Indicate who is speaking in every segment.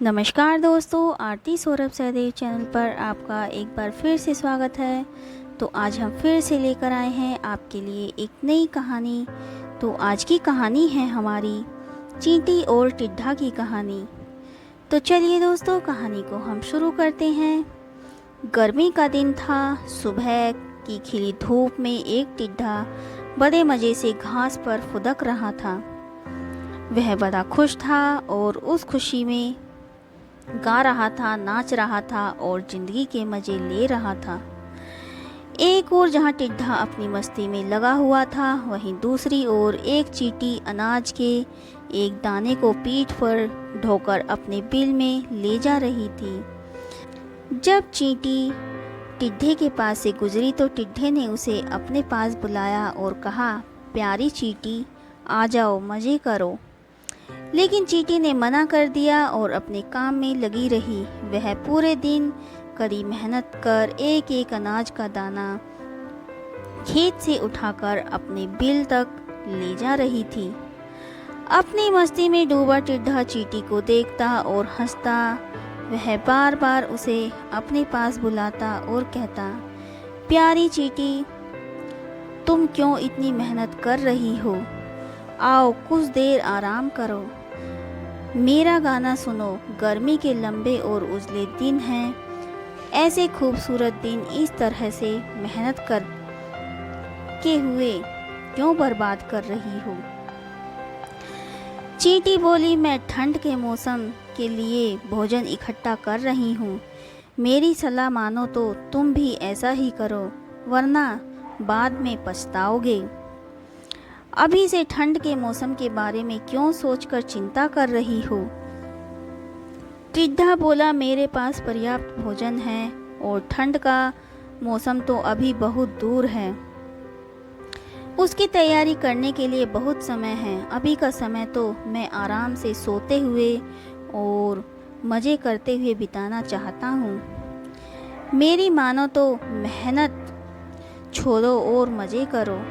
Speaker 1: नमस्कार दोस्तों, आरती सौरभ सहदेव चैनल पर आपका एक बार फिर से स्वागत है। तो आज हम फिर से लेकर आए हैं आपके लिए एक नई कहानी। तो आज की कहानी है हमारी चींटी और टिड्ढा की कहानी। तो चलिए दोस्तों, कहानी को हम शुरू करते हैं। गर्मी का दिन था। सुबह की खिली धूप में एक टिड्ढा बड़े मज़े से घास पर फुदक रहा था। वह बड़ा खुश था और उस खुशी में गा रहा था, नाच रहा था और जिंदगी के मज़े ले रहा था। एक ओर जहाँ टिड्ढा अपनी मस्ती में लगा हुआ था, वहीं दूसरी ओर एक चींटी अनाज के एक दाने को पीठ पर ढोकर अपने बिल में ले जा रही थी। जब चींटी टिड्ढे के पास से गुजरी तो टिड्ढे ने उसे अपने पास बुलाया और कहा, प्यारी चींटी, आ जाओ, मज़े करो। लेकिन चींटी ने मना कर दिया और अपने काम में लगी रही। वह पूरे दिन कड़ी मेहनत कर एक एक अनाज का दाना खेत से उठाकर अपने बिल तक ले जा रही थी। अपनी मस्ती में डूबा टिड्ढा चींटी को देखता और हंसता। वह बार बार उसे अपने पास बुलाता और कहता, प्यारी चींटी, तुम क्यों इतनी मेहनत कर रही हो? आओ, कुछ देर आराम करो, मेरा गाना सुनो। गर्मी के लंबे और उजले दिन हैं। ऐसे खूबसूरत दिन इस तरह से मेहनत कर के हुए क्यों बर्बाद कर रही हो? चींटी बोली, मैं ठंड के मौसम के लिए भोजन इकट्ठा कर रही हूँ। मेरी सलाह मानो तो तुम भी ऐसा ही करो, वरना बाद में पछताओगे। अभी से ठंड के मौसम के बारे में क्यों सोचकर चिंता कर रही हो? टिड्ढा बोला, मेरे पास पर्याप्त भोजन है और ठंड का मौसम तो अभी बहुत दूर है। उसकी तैयारी करने के लिए बहुत समय है। अभी का समय तो मैं आराम से सोते हुए और मज़े करते हुए बिताना चाहता हूँ। मेरी मानो तो मेहनत छोड़ो और मज़े करो।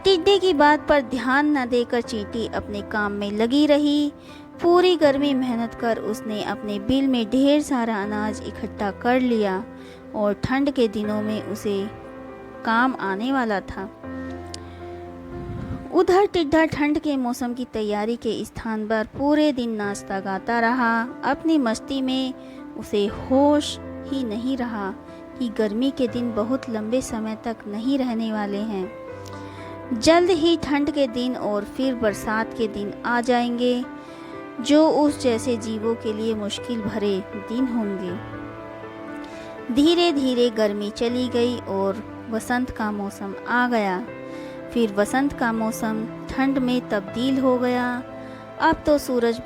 Speaker 1: टिड्ढे की बात पर ध्यान न देकर चींटी अपने काम में लगी रही। पूरी गर्मी मेहनत कर उसने अपने बिल में ढेर सारा अनाज इकट्ठा कर लिया और ठंड के दिनों में उसे काम आने वाला था। उधर टिड्ढा ठंड के मौसम की तैयारी के स्थान पर पूरे दिन नाचता गाता रहा। अपनी मस्ती में उसे होश ही नहीं रहा कि गर्मी के दिन बहुत लंबे समय तक नहीं रहने वाले हैं। जल्द ही ठंड के दिन और फिर बरसात के दिन आ जाएंगे, जो उस जैसे जीवों के लिए मुश्किल भरे दिन होंगे। धीरे धीरे गर्मी चली गई और वसंत का मौसम आ गया। फिर वसंत का मौसम ठंड में तब्दील हो गया। अब तो सूरज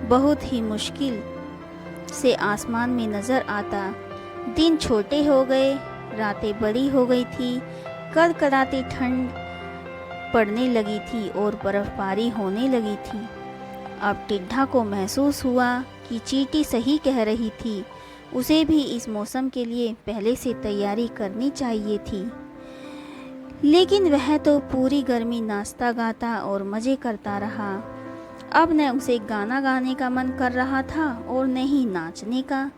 Speaker 1: बहुत ही मुश्किल से आसमान में नज़र आता। दिन छोटे हो गए, रातें बड़ी हो गई थी। कड़कड़ाती ठंड पड़ने लगी थी और बर्फबारी होने लगी थी। अब टिड्ढा को महसूस हुआ कि चींटी सही कह रही थी। उसे भी इस मौसम के लिए पहले से तैयारी करनी चाहिए थी। लेकिन वह तो पूरी गर्मी नाचता गाता और मज़े करता रहा। अब न उसे गाना गाने का मन कर रहा था और न ही नाचने का।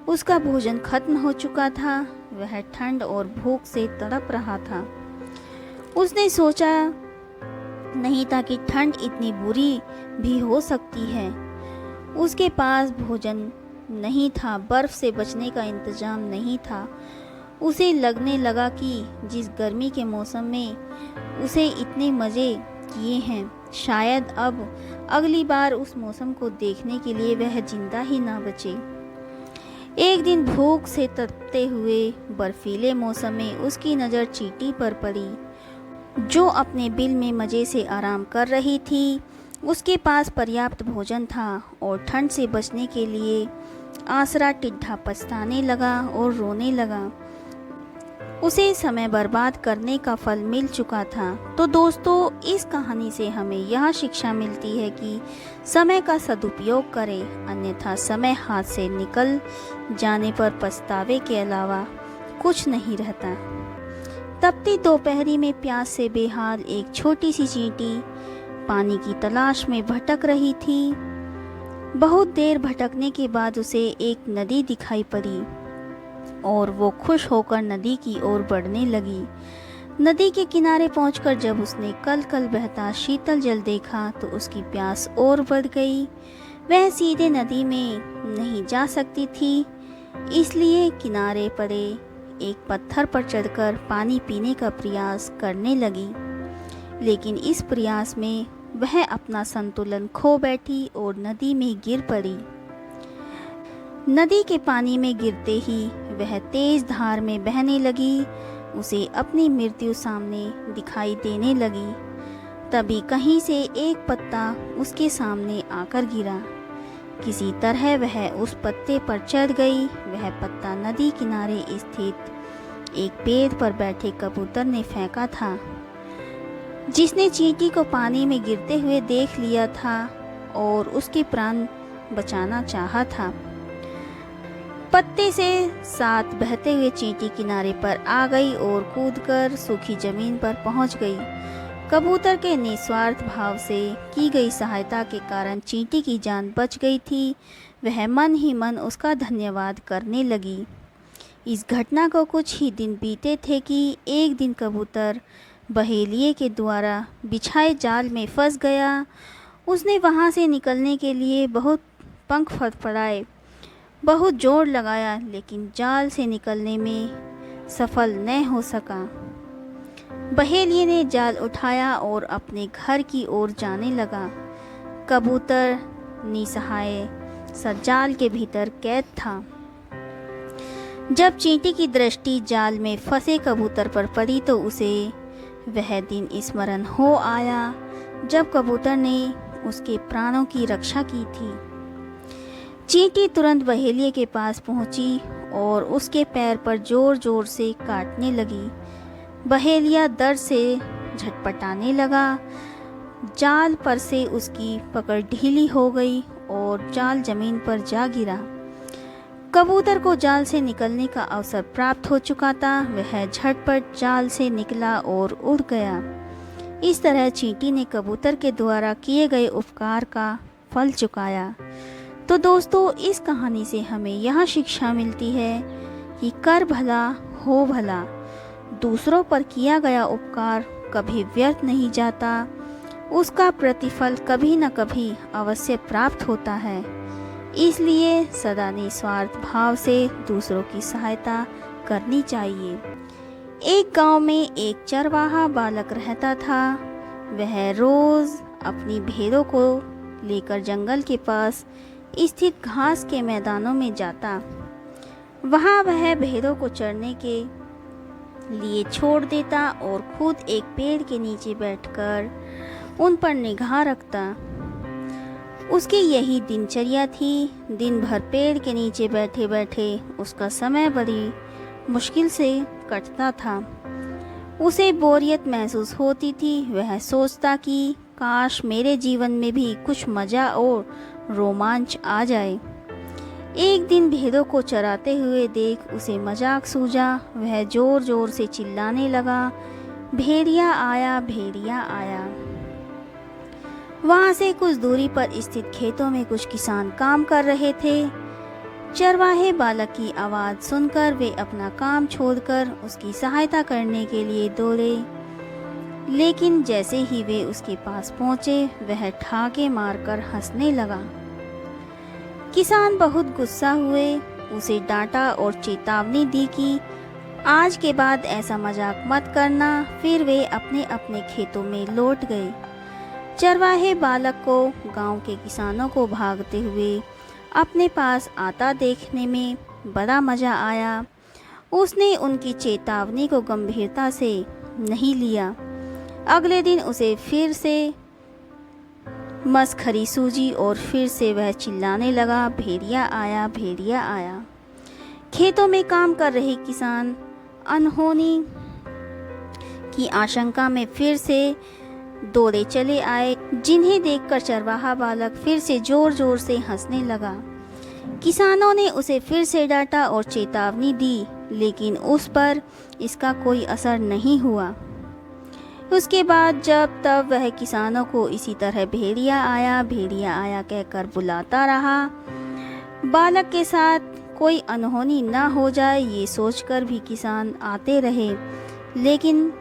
Speaker 1: उसका भोजन खत्म हो चुका था। वह ठंड और भूख से तड़प रहा था। उसने सोचा नहीं था कि ठंड इतनी बुरी भी हो सकती है। उसके पास भोजन नहीं था, बर्फ से बचने का इंतजाम नहीं था। उसे लगने लगा कि जिस गर्मी के मौसम में उसे इतने मज़े किए हैं, शायद अब अगली बार उस मौसम को देखने के लिए वह जिंदा ही ना बचे। एक दिन भूख से तड़पते हुए बर्फीले मौसम में उसकी नज़र चींटी पर पड़ी, जो अपने बिल में मज़े से आराम कर रही थी। उसके पास पर्याप्त भोजन था और ठंड से बचने के लिए आसरा टिड्ढा पछताने लगा और रोने लगा। उसे समय बर्बाद करने का फल मिल चुका था। तो दोस्तों, इस कहानी से हमें यह शिक्षा मिलती है कि समय का सदुपयोग करें, अन्यथा समय हाथ से निकल जाने पर पछतावे के अलावा कुछ नहीं रहता। तपती दोपहरी में प्यास से बेहाल एक छोटी सी चींटी पानी की तलाश में भटक रही थी। बहुत देर भटकने के बाद उसे एक नदी दिखाई पड़ी और वो खुश होकर नदी की ओर बढ़ने लगी। नदी के किनारे पहुंचकर जब उसने कल कल बहता शीतल जल देखा तो उसकी प्यास और बढ़ गई। वह सीधे नदी में नहीं जा सकती थी, इसलिए किनारे पड़े एक पत्थर पर चढ़कर पानी पीने का प्रयास करने लगी। लेकिन इस प्रयास में वह अपना संतुलन खो बैठी और नदी में गिर पड़ी। नदी के पानी में गिरते ही वह तेज धार में बहने लगी। उसे अपनी मृत्यु सामने दिखाई देने लगी। तभी कहीं से एक पत्ता उसके सामने आकर गिरा। किसी तरह वह उस पत्ते पर चढ़ गई। वह पत्ता नदी किनारे स्थित एक पेड़ पर बैठे कबूतर ने फेंका था, जिसने चींटी को पानी में गिरते हुए देख लिया था और उसके प्राण बचाना चाहा था। पत्ते से साथ बहते हुए चींटी किनारे पर आ गई और कूदकर सूखी जमीन पर पहुंच गई। कबूतर के निस्वार्थ भाव से की गई सहायता के कारण चींटी की जान बच गई थी। वह मन ही मन उसका धन्यवाद करने लगी। इस घटना को कुछ ही दिन बीते थे कि एक दिन कबूतर बहेलिए के द्वारा बिछाए जाल में फंस गया। उसने वहां से निकलने के लिए बहुत पंख फड़फड़ाए, बहुत जोर लगाया, लेकिन जाल से निकलने में सफल न हो सका। बहेलिए ने जाल उठाया और अपने घर की ओर जाने लगा। कबूतर निसहाय सा जाल के भीतर कैद था। जब चींटी की दृष्टि जाल में फंसे कबूतर पर पड़ी तो उसे वह दिन स्मरण हो आया जब कबूतर ने उसके प्राणों की रक्षा की थी। चींटी तुरंत बहेलिए के पास पहुंची और उसके पैर पर जोर जोर से काटने लगी। बहेलिया दर्द से झटपटाने लगा। जाल पर से उसकी पकड़ ढीली हो गई और जाल जमीन पर जा गिरा। कबूतर को जाल से निकलने का अवसर प्राप्त हो चुका था। वह झटपट जाल से निकला और उड़ गया। इस तरह चींटी ने कबूतर के द्वारा किए गए उपकार का फल चुकाया। तो दोस्तों, इस कहानी से हमें यह शिक्षा मिलती है कि कर भला हो भला। दूसरों पर किया गया उपकार कभी व्यर्थ नहीं जाता, उसका प्रतिफल कभी न कभी अवश्य प्राप्त होता है। इसलिए सदा निस्वार्थ भाव से दूसरों की सहायता करनी चाहिए। एक गांव में एक चरवाहा बालक रहता था। वह रोज अपनी भेड़ों को लेकर जंगल के पास स्थित घास के मैदानों में जाता। वहां वह भेड़ों को चरने के लिए छोड़ देता और खुद एक पेड़ के नीचे बैठकर उन पर निगाह रखता। उसकी यही दिनचर्या थी। दिन भर पेड़ के नीचे बैठे बैठे उसका समय बड़ी मुश्किल से कटता था। उसे बोरियत महसूस होती थी। वह सोचता कि काश मेरे जीवन में भी कुछ मज़ा और रोमांच आ जाए। एक दिन भेड़ों को चराते हुए देख उसे मजाक सूझा। वह जोर जोर से चिल्लाने लगा, भेड़िया आया, भेड़िया आया। वहां से कुछ दूरी पर स्थित खेतों में कुछ किसान काम कर रहे थे। चरवाहे बालक की आवाज़ सुनकर वे अपना काम छोड़कर उसकी सहायता करने के लिए दौड़े। लेकिन जैसे ही वे उसके पास पहुंचे, वह ठाके मारकर हंसने लगा। किसान बहुत गुस्सा हुए, उसे डांटा और चेतावनी दी कि आज के बाद ऐसा मजाक मत करना। फिर वे अपने अपने खेतों में लौट गए। चरवाहे बालक को गांव के किसानों को भागते हुए अपने पास आता देखने में बड़ा मज़ा आया। उसने उनकी चेतावनी को गंभीरता से नहीं लिया। अगले दिन उसे फिर से मसखरी सूझी और फिर से वह चिल्लाने लगा, भेड़िया आया, भेड़िया आया। खेतों में काम कर रहे किसान अनहोनी की आशंका में फिर से दौड़े चले आए, जिन्हें देखकर चरवाहा बालक फिर से जोर जोर से हंसने लगा। किसानों ने उसे फिर से डांटा और चेतावनी दी, लेकिन उस पर इसका कोई असर नहीं हुआ। उसके बाद जब तब वह किसानों को इसी तरह भेड़िया आया कहकर बुलाता रहा। बालक के साथ कोई अनहोनी न हो जाए ये सोचकर भी किसान आते रहे, लेकिन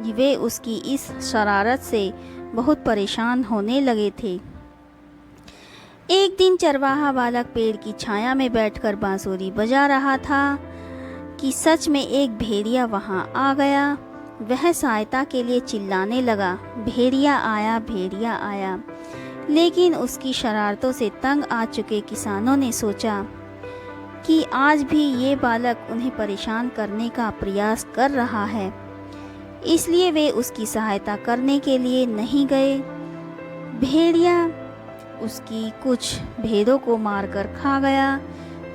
Speaker 1: वे उसकी इस शरारत से बहुत परेशान होने लगे थे। एक दिन चरवाहा बालक पेड़ की छाया में बैठकर बांसुरी बजा रहा था कि सच में एक भेड़िया वहां आ गया। वह सहायता के लिए चिल्लाने लगा, भेड़िया आया। लेकिन उसकी शरारतों से तंग आ चुके किसानों ने सोचा कि आज भी ये बालक उन्हें परेशान करने का प्रयास कर रहा है, इसलिए वे उसकी सहायता करने के लिए नहीं गए। भेड़िया उसकी कुछ भेड़ों को मारकर खा गया।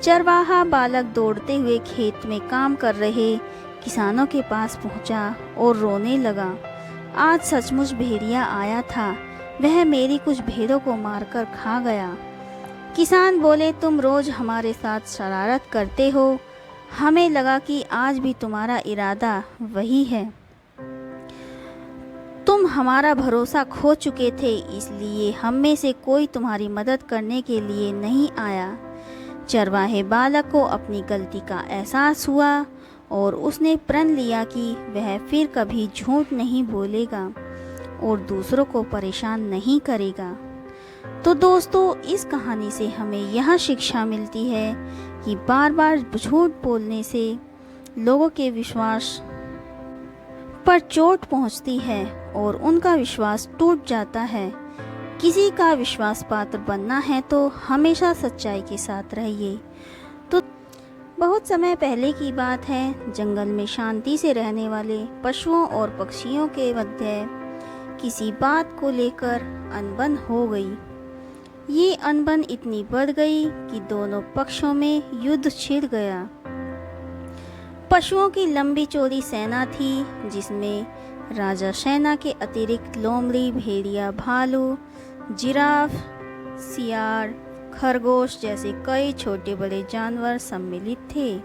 Speaker 1: चरवाहा बालक दौड़ते हुए खेत में काम कर रहे किसानों के पास पहुंचा और रोने लगा, आज सचमुच भेड़िया आया था, वह मेरी कुछ भेड़ों को मारकर खा गया। किसान बोले, तुम रोज हमारे साथ शरारत करते हो, हमें लगा कि आज भी तुम्हारा इरादा वही है। तुम हमारा भरोसा खो चुके थे, इसलिए हम में से कोई तुम्हारी मदद करने के लिए नहीं आया। चरवाहे बालक को अपनी गलती का एहसास हुआ और उसने प्रण लिया कि वह फिर कभी झूठ नहीं बोलेगा और दूसरों को परेशान नहीं करेगा। तो दोस्तों, इस कहानी से हमें यह शिक्षा मिलती है कि बार बार झूठ बोलने से लोगों के विश्वास पर चोट पहुंचती है और उनका विश्वास टूट जाता है। किसी का विश्वास पात्र बनना है तो हमेशा सच्चाई के साथ रहिए। तो बहुत समय पहले की बात है, जंगल में शांति से रहने वाले पशुओं और पक्षियों के मध्य किसी बात को लेकर अनबन हो गई। ये अनबन इतनी बढ़ गई कि दोनों पक्षों में युद्ध छिड़ गया। पशुओं की लंबी चौड़ी सेना थी, जिसमें राजा सेना के अतिरिक्त लोमड़ी, भेड़िया, भालू, जिराफ, सियार, खरगोश जैसे कई छोटे बड़े जानवर सम्मिलित थे।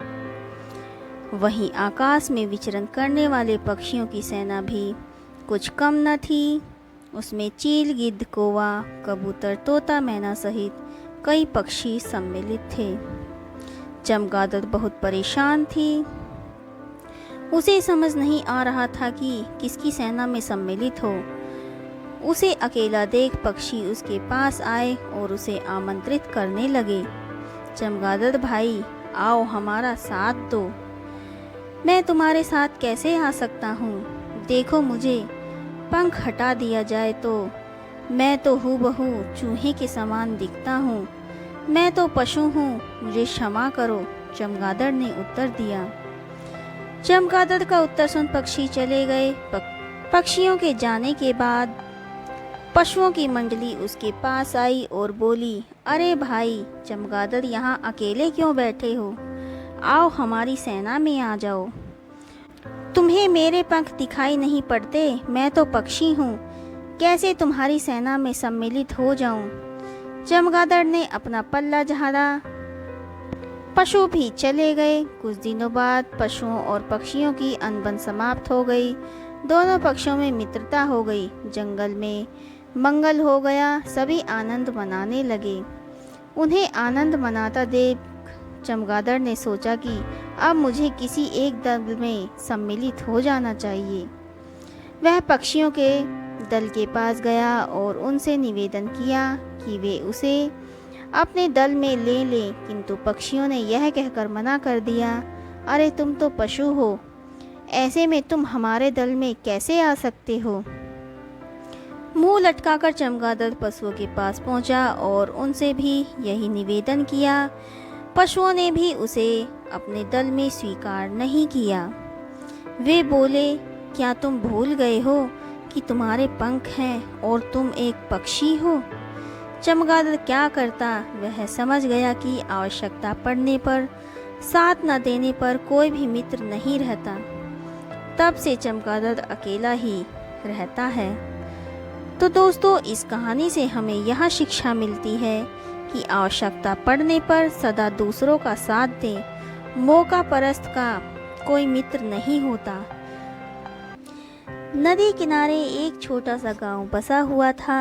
Speaker 1: वहीं आकाश में विचरण करने वाले पक्षियों की सेना भी कुछ कम न थी। उसमें चील, गिद्ध, कौवा, कबूतर, तोता, मैना सहित कई पक्षी सम्मिलित थे। चमगादड़ बहुत परेशान थी। उसे समझ नहीं आ रहा था कि किसकी सेना में सम्मिलित हो। उसे अकेला देख पक्षी उसके पास आए और उसे आमंत्रित करने लगे, चमगादड़ भाई, आओ हमारा साथ दो। मैं तुम्हारे साथ कैसे आ सकता हूँ? देखो, मुझे पंख हटा दिया जाए तो मैं तो हूबहू चूहे के समान दिखता हूँ। मैं तो पशु हूँ, मुझे क्षमा करो, चमगादड़ ने उत्तर दिया। चमगादड़ का उत्तर सुन पक्षी चले गए। पक्षियों के जाने के बाद पशुओं की मंडली उसके पास आई और बोली, अरे भाई चमगादड़, यहाँ अकेले क्यों बैठे हो? आओ हमारी सेना में आ जाओ। तुम्हें मेरे पंख दिखाई नहीं पड़ते? मैं तो पक्षी हूँ, कैसे तुम्हारी सेना में सम्मिलित हो जाऊं? चमगादड़ ने अपना पल्ला झाड़ा। पशु भी चले गए। कुछ दिनों बाद पशुओं और पक्षियों की अनबन समाप्त हो गई। दोनों पक्षों में मित्रता हो गई। जंगल में मंगल हो गया। सभी आनंद मनाने लगे। उन्हें आनंद मनाता देख चमगादड़ ने सोचा कि अब मुझे किसी एक दल में सम्मिलित हो जाना चाहिए। वह पक्षियों के दल के पास गया और उनसे निवेदन किया कि वे उसे अपने दल में ले लें, किंतु पक्षियों ने यह कहकर मना कर दिया, अरे तुम तो पशु हो, ऐसे में तुम हमारे दल में कैसे आ सकते हो? मुंह लटकाकर चमगादड़ पशुओं के पास पहुंचा और उनसे भी यही निवेदन किया। पशुओं ने भी उसे अपने दल में स्वीकार नहीं किया। वे बोले, क्या तुम भूल गए हो कि तुम्हारे पंख हैं और तुम एक पक्षी हो? चमगादड़ क्या करता? वह समझ गया कि आवश्यकता पड़ने पर, साथ न देने पर कोई भी मित्र नहीं रहता। तब से चमगादड़ अकेला ही रहता है। तो दोस्तों, इस कहानी से हमें यह शिक्षा मिलती है कि आवश्यकता पड़ने पर सदा दूसरों का साथ दें। मौका परस्त का कोई मित्र नहीं होता। नदी किनारे एक छोटा सा गांव बसा हुआ था।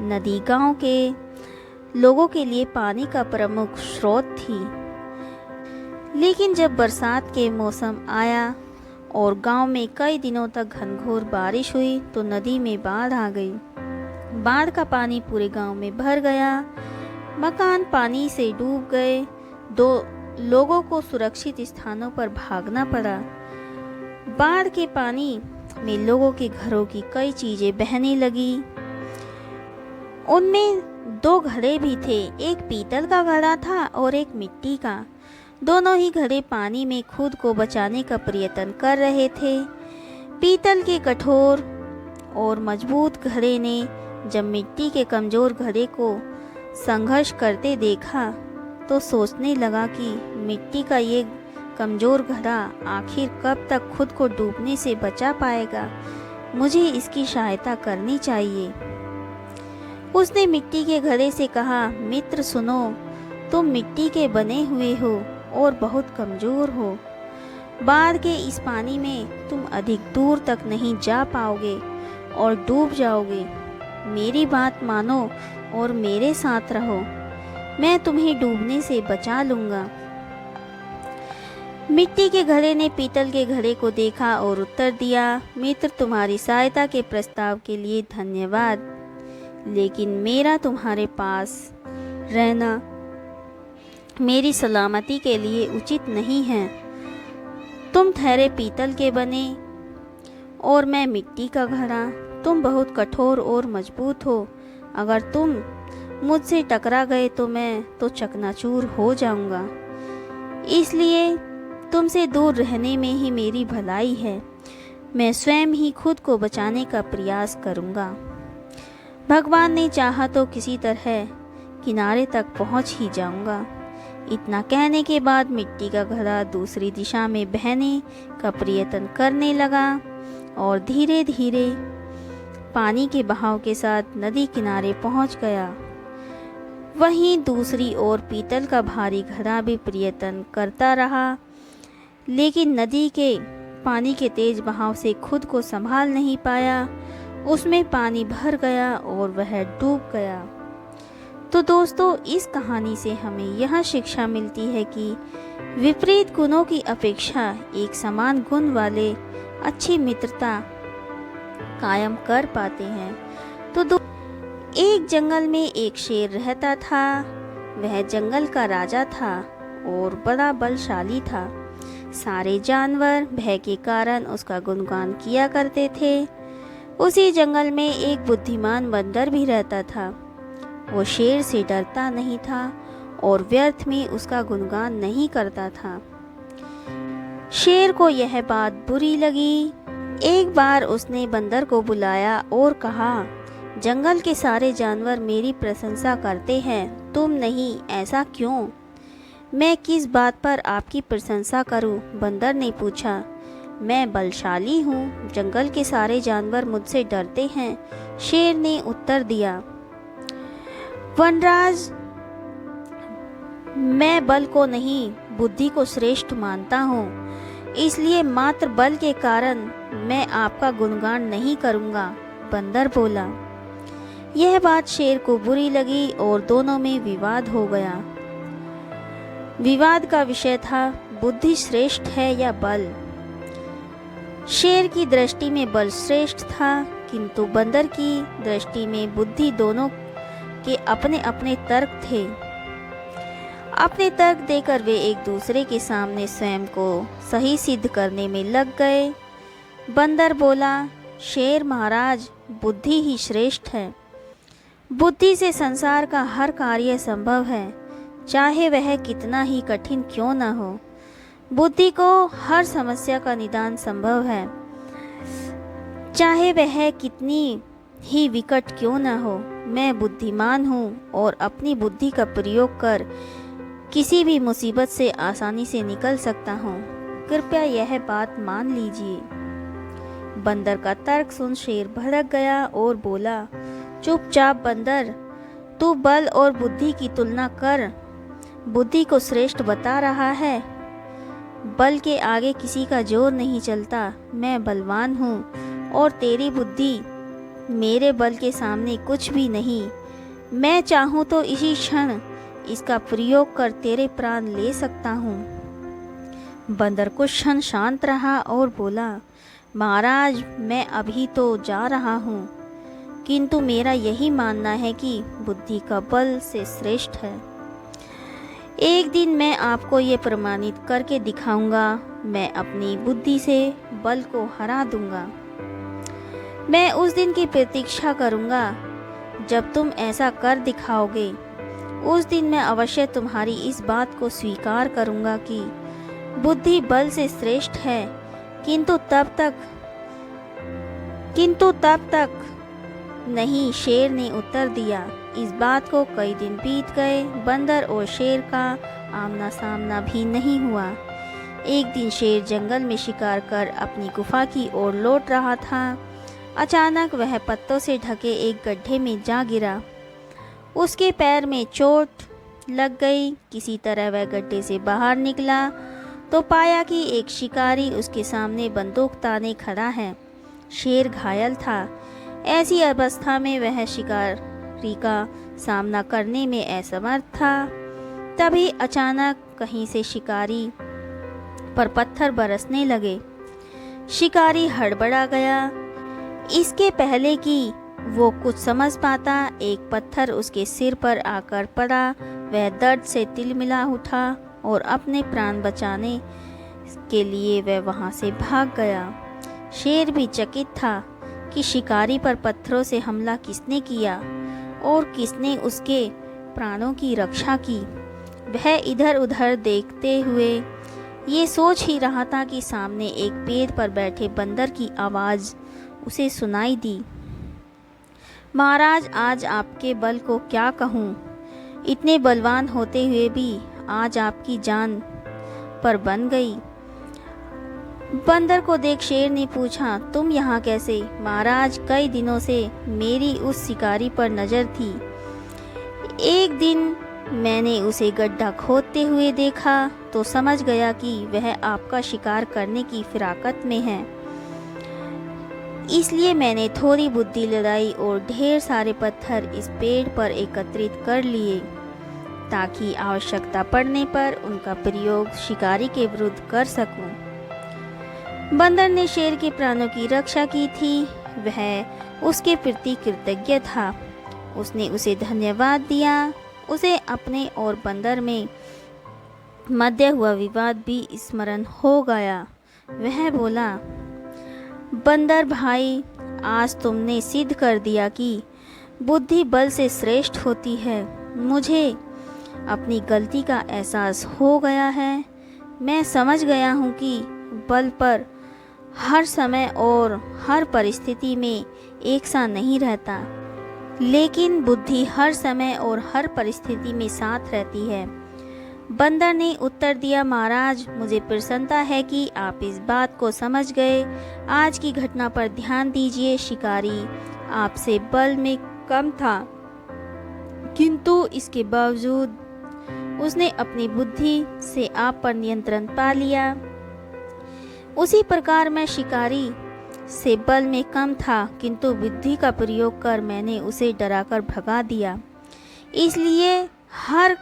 Speaker 1: नदी गांव के लोगों के लिए पानी का प्रमुख स्रोत थी। लेकिन जब बरसात के मौसम आया और गांव में कई दिनों तक घनघोर बारिश हुई तो नदी में बाढ़ आ गई। बाढ़ का पानी पूरे गांव में भर गया। मकान पानी से डूब गए। दो लोगों को सुरक्षित स्थानों पर भागना पड़ा। बाढ़ के पानी में लोगों के घरों की कई चीजें बहने लगी। उनमें 2 घड़े भी थे, एक पीतल का घड़ा था और एक मिट्टी का। दोनों ही घड़े पानी में खुद को बचाने का प्रयत्न कर रहे थे। पीतल के कठोर और मजबूत घड़े ने जब मिट्टी के कमजोर घड़े को संघर्ष करते देखा तो सोचने लगा कि मिट्टी का ये कमजोर घड़ा आखिर कब तक खुद को डूबने से बचा पाएगा। मुझे इसकी सहायता करनी चाहिए। उसने मिट्टी के घड़े से कहा, मित्र सुनो, तुम मिट्टी के बने हुए हो और बहुत कमजोर हो। बाढ़ के इस पानी में तुम अधिक दूर तक नहीं जा पाओगे और डूब जाओगे। मेरी बात मानो और मेरे साथ रहो। मैं तुम्हें डूबने से बचा लूंगा। मिट्टी के घड़े ने पीतल के घड़े को देखा और उत्तर दिया, मित्र, तुम्हारी सहायता के प्रस्ताव के लिए धन्यवाद, लेकिन मेरा तुम्हारे पास रहना मेरी सलामती के लिए उचित नहीं है। तुम ठहरे पीतल के बने और मैं मिट्टी का घड़ा। तुम बहुत कठोर और मजबूत हो। अगर तुम मुझसे टकरा गए तो मैं तो चकनाचूर हो जाऊंगा। इसलिए तुमसे दूर रहने में ही मेरी भलाई है। मैं स्वयं ही खुद को बचाने का प्रयास करूंगा। भगवान ने चाहा तो किसी तरह किनारे तक पहुंच ही जाऊंगा। इतना कहने के बाद मिट्टी का घड़ा दूसरी दिशा में बहने का प्रयत्न करने लगा और धीरे धीरे पानी के बहाव के साथ नदी किनारे पहुंच गया। वहीं दूसरी ओर पीतल का भारी घड़ा भी प्रयत्न करता रहा, लेकिन नदी के पानी के तेज बहाव से खुद को संभाल नहीं पाया। उसमें पानी भर गया और वह डूब गया। तो दोस्तों, इस कहानी से हमें यह शिक्षा मिलती है कि विपरीत गुणों की अपेक्षा एक समान गुण वाले अच्छी मित्रता कायम कर पाते हैं। तो एक जंगल में एक शेर रहता था। वह जंगल का राजा था और बड़ा बलशाली था। सारे जानवर भय के कारण उसका गुणगान किया करते थे। उसी जंगल में एक बुद्धिमान बंदर भी रहता था। वो शेर से डरता नहीं था और व्यर्थ में उसका गुणगान नहीं करता था। शेर को यह बात बुरी लगी। एक बार उसने बंदर को बुलाया और कहा, जंगल के सारे जानवर मेरी प्रशंसा करते हैं, तुम नहीं, ऐसा क्यों? मैं किस बात पर आपकी प्रशंसा करूं? बंदर ने पूछा। मैं बलशाली हूँ, जंगल के सारे जानवर मुझसे डरते हैं, शेर ने उत्तर दिया। वनराज, मैं बल को नहीं, बुद्धि को श्रेष्ठ मानता हूँ, इसलिए मात्र बल के कारण मैं आपका गुणगान नहीं करूँगा, बंदर बोला। यह बात शेर को बुरी लगी और दोनों में विवाद हो गया। विवाद का विषय था, बुद्धि श्रेष्ठ है या बल। शेर की दृष्टि में बल श्रेष्ठ था, किंतु बंदर की दृष्टि में बुद्धि। दोनों के अपने अपने तर्क थे। अपने तर्क देकर वे एक दूसरे के सामने स्वयं को सही सिद्ध करने में लग गए। बंदर बोला, शेर महाराज, बुद्धि ही श्रेष्ठ है। बुद्धि से संसार का हर कार्य संभव है, चाहे वह कितना ही कठिन क्यों न हो। बुद्धि को हर समस्या का निदान संभव है, चाहे वह कितनी ही विकट क्यों न हो। मैं बुद्धिमान हूँ और अपनी बुद्धि का प्रयोग कर किसी भी मुसीबत से आसानी से निकल सकता हूँ। कृपया यह बात मान लीजिए। बंदर का तर्क सुन शेर भड़क गया और बोला, चुपचाप बंदर, तू बल और बुद्धि की तुलना कर बुद्धि को श्रेष्ठ बता रहा है। बल के आगे किसी का जोर नहीं चलता। मैं बलवान हूँ, और तेरी बुद्धि मेरे बल के सामने कुछ भी नहीं। मैं चाहूँ तो इसी क्षण इसका प्रयोग कर तेरे प्राण ले सकता हूँ। बंदर कुछ क्षण शांत रहा और बोला, महाराज, मैं अभी तो जा रहा हूँ, किंतु मेरा यही मानना है कि बुद्धि का बल से श्रेष्ठ है। एक दिन मैं आपको ये प्रमाणित करके दिखाऊंगा। मैं अपनी बुद्धि से बल को हरा दूंगा। मैं उस दिन की प्रतीक्षा करूंगा जब तुम ऐसा कर दिखाओगे। उस दिन मैं अवश्य तुम्हारी इस बात को स्वीकार करूंगा कि बुद्धि बल से श्रेष्ठ है, किंतु तब तक नहीं, शेर ने उत्तर दिया। इस बात को कई दिन बीत गए। बंदर और शेर का आमना सामना भी नहीं हुआ। एक दिन शेर जंगल में शिकार कर अपनी गुफा की ओर लौट रहा था। अचानक वह पत्तों से ढके एक गड्ढे में जा गिरा। उसके पैर में चोट लग गई। किसी तरह वह गड्ढे से बाहर निकला तो पाया कि एक शिकारी उसके सामने बंदूक ताने खड़ा है। शेर घायल था। ऐसी अवस्था में वह शिकारी का सामना करने में असमर्थ था। तभी अचानक कहीं से शिकारी पर पत्थर बरसने लगे। शिकारी हड़बड़ा गया। इसके पहले कि वो कुछ समझ पाता, एक पत्थर उसके सिर पर आकर पड़ा। वह दर्द से तिलमिला उठा और अपने प्राण बचाने के लिए वह वहां से भाग गया। शेर भी चकित था कि शिकारी पर पत्थरों से हमला किसने किया और किसने उसके प्राणों की रक्षा की। वह इधर उधर देखते हुए ये सोच ही रहा था कि सामने एक पेड़ पर बैठे बंदर की आवाज़ उसे सुनाई दी। महाराज, आज आपके बल को क्या कहूँ। इतने बलवान होते हुए भी आज आपकी जान पर बन गई। बंदर को देख शेर ने पूछा, तुम यहाँ कैसे। महाराज, कई दिनों से मेरी उस शिकारी पर नज़र थी। एक दिन मैंने उसे गड्ढा खोदते हुए देखा तो समझ गया कि वह आपका शिकार करने की फिराकत में है। इसलिए मैंने थोड़ी बुद्धि लगाई और ढेर सारे पत्थर इस पेड़ पर एकत्रित कर लिए ताकि आवश्यकता पड़ने पर उनका प्रयोग शिकारी के विरुद्ध कर सकूं। बंदर ने शेर के प्राणों की रक्षा की थी। वह उसके प्रति कृतज्ञ था। उसने उसे धन्यवाद दिया। उसे अपने और बंदर में मध्य हुआ विवाद भी स्मरण हो गया। वह बोला, बंदर भाई, आज तुमने सिद्ध कर दिया कि बुद्धि बल से श्रेष्ठ होती है। मुझे अपनी गलती का एहसास हो गया है। मैं समझ गया हूँ कि बल पर हर समय और हर परिस्थिति में एक सा नहीं रहता, लेकिन बुद्धि हर समय और हर परिस्थिति में साथ रहती है। बंदर ने उत्तर दिया, महाराज, मुझे प्रसन्नता है कि आप इस बात को समझ गए। आज की घटना पर ध्यान दीजिए। शिकारी आपसे बल में कम था, किंतु इसके बावजूद उसने अपनी बुद्धि से आप पर नियंत्रण पा लिया। उसी प्रकार मैं शिकारी से बल में कम था, किंतु बुद्धि का प्रयोग कर मैंने उसे डराकर भगा दिया। इसलिए हर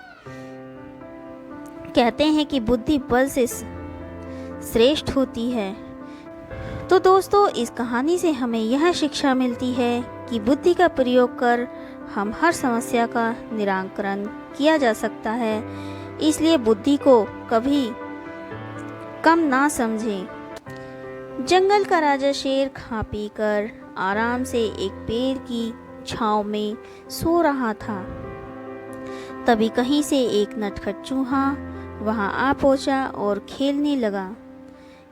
Speaker 1: कहते हैं कि बुद्धि बल से श्रेष्ठ होती है। तो दोस्तों, इस कहानी से हमें यह शिक्षा मिलती है कि बुद्धि का प्रयोग कर हम हर समस्या का निराकरण किया जा सकता है। इसलिए बुद्धि को कभी कम ना समझें। जंगल का राजा शेर खा पी कर आराम से एक पेड़ की छांव में सो रहा था। तभी कहीं से एक नटखट चूहा वहां आ पहुंचा और खेलने लगा।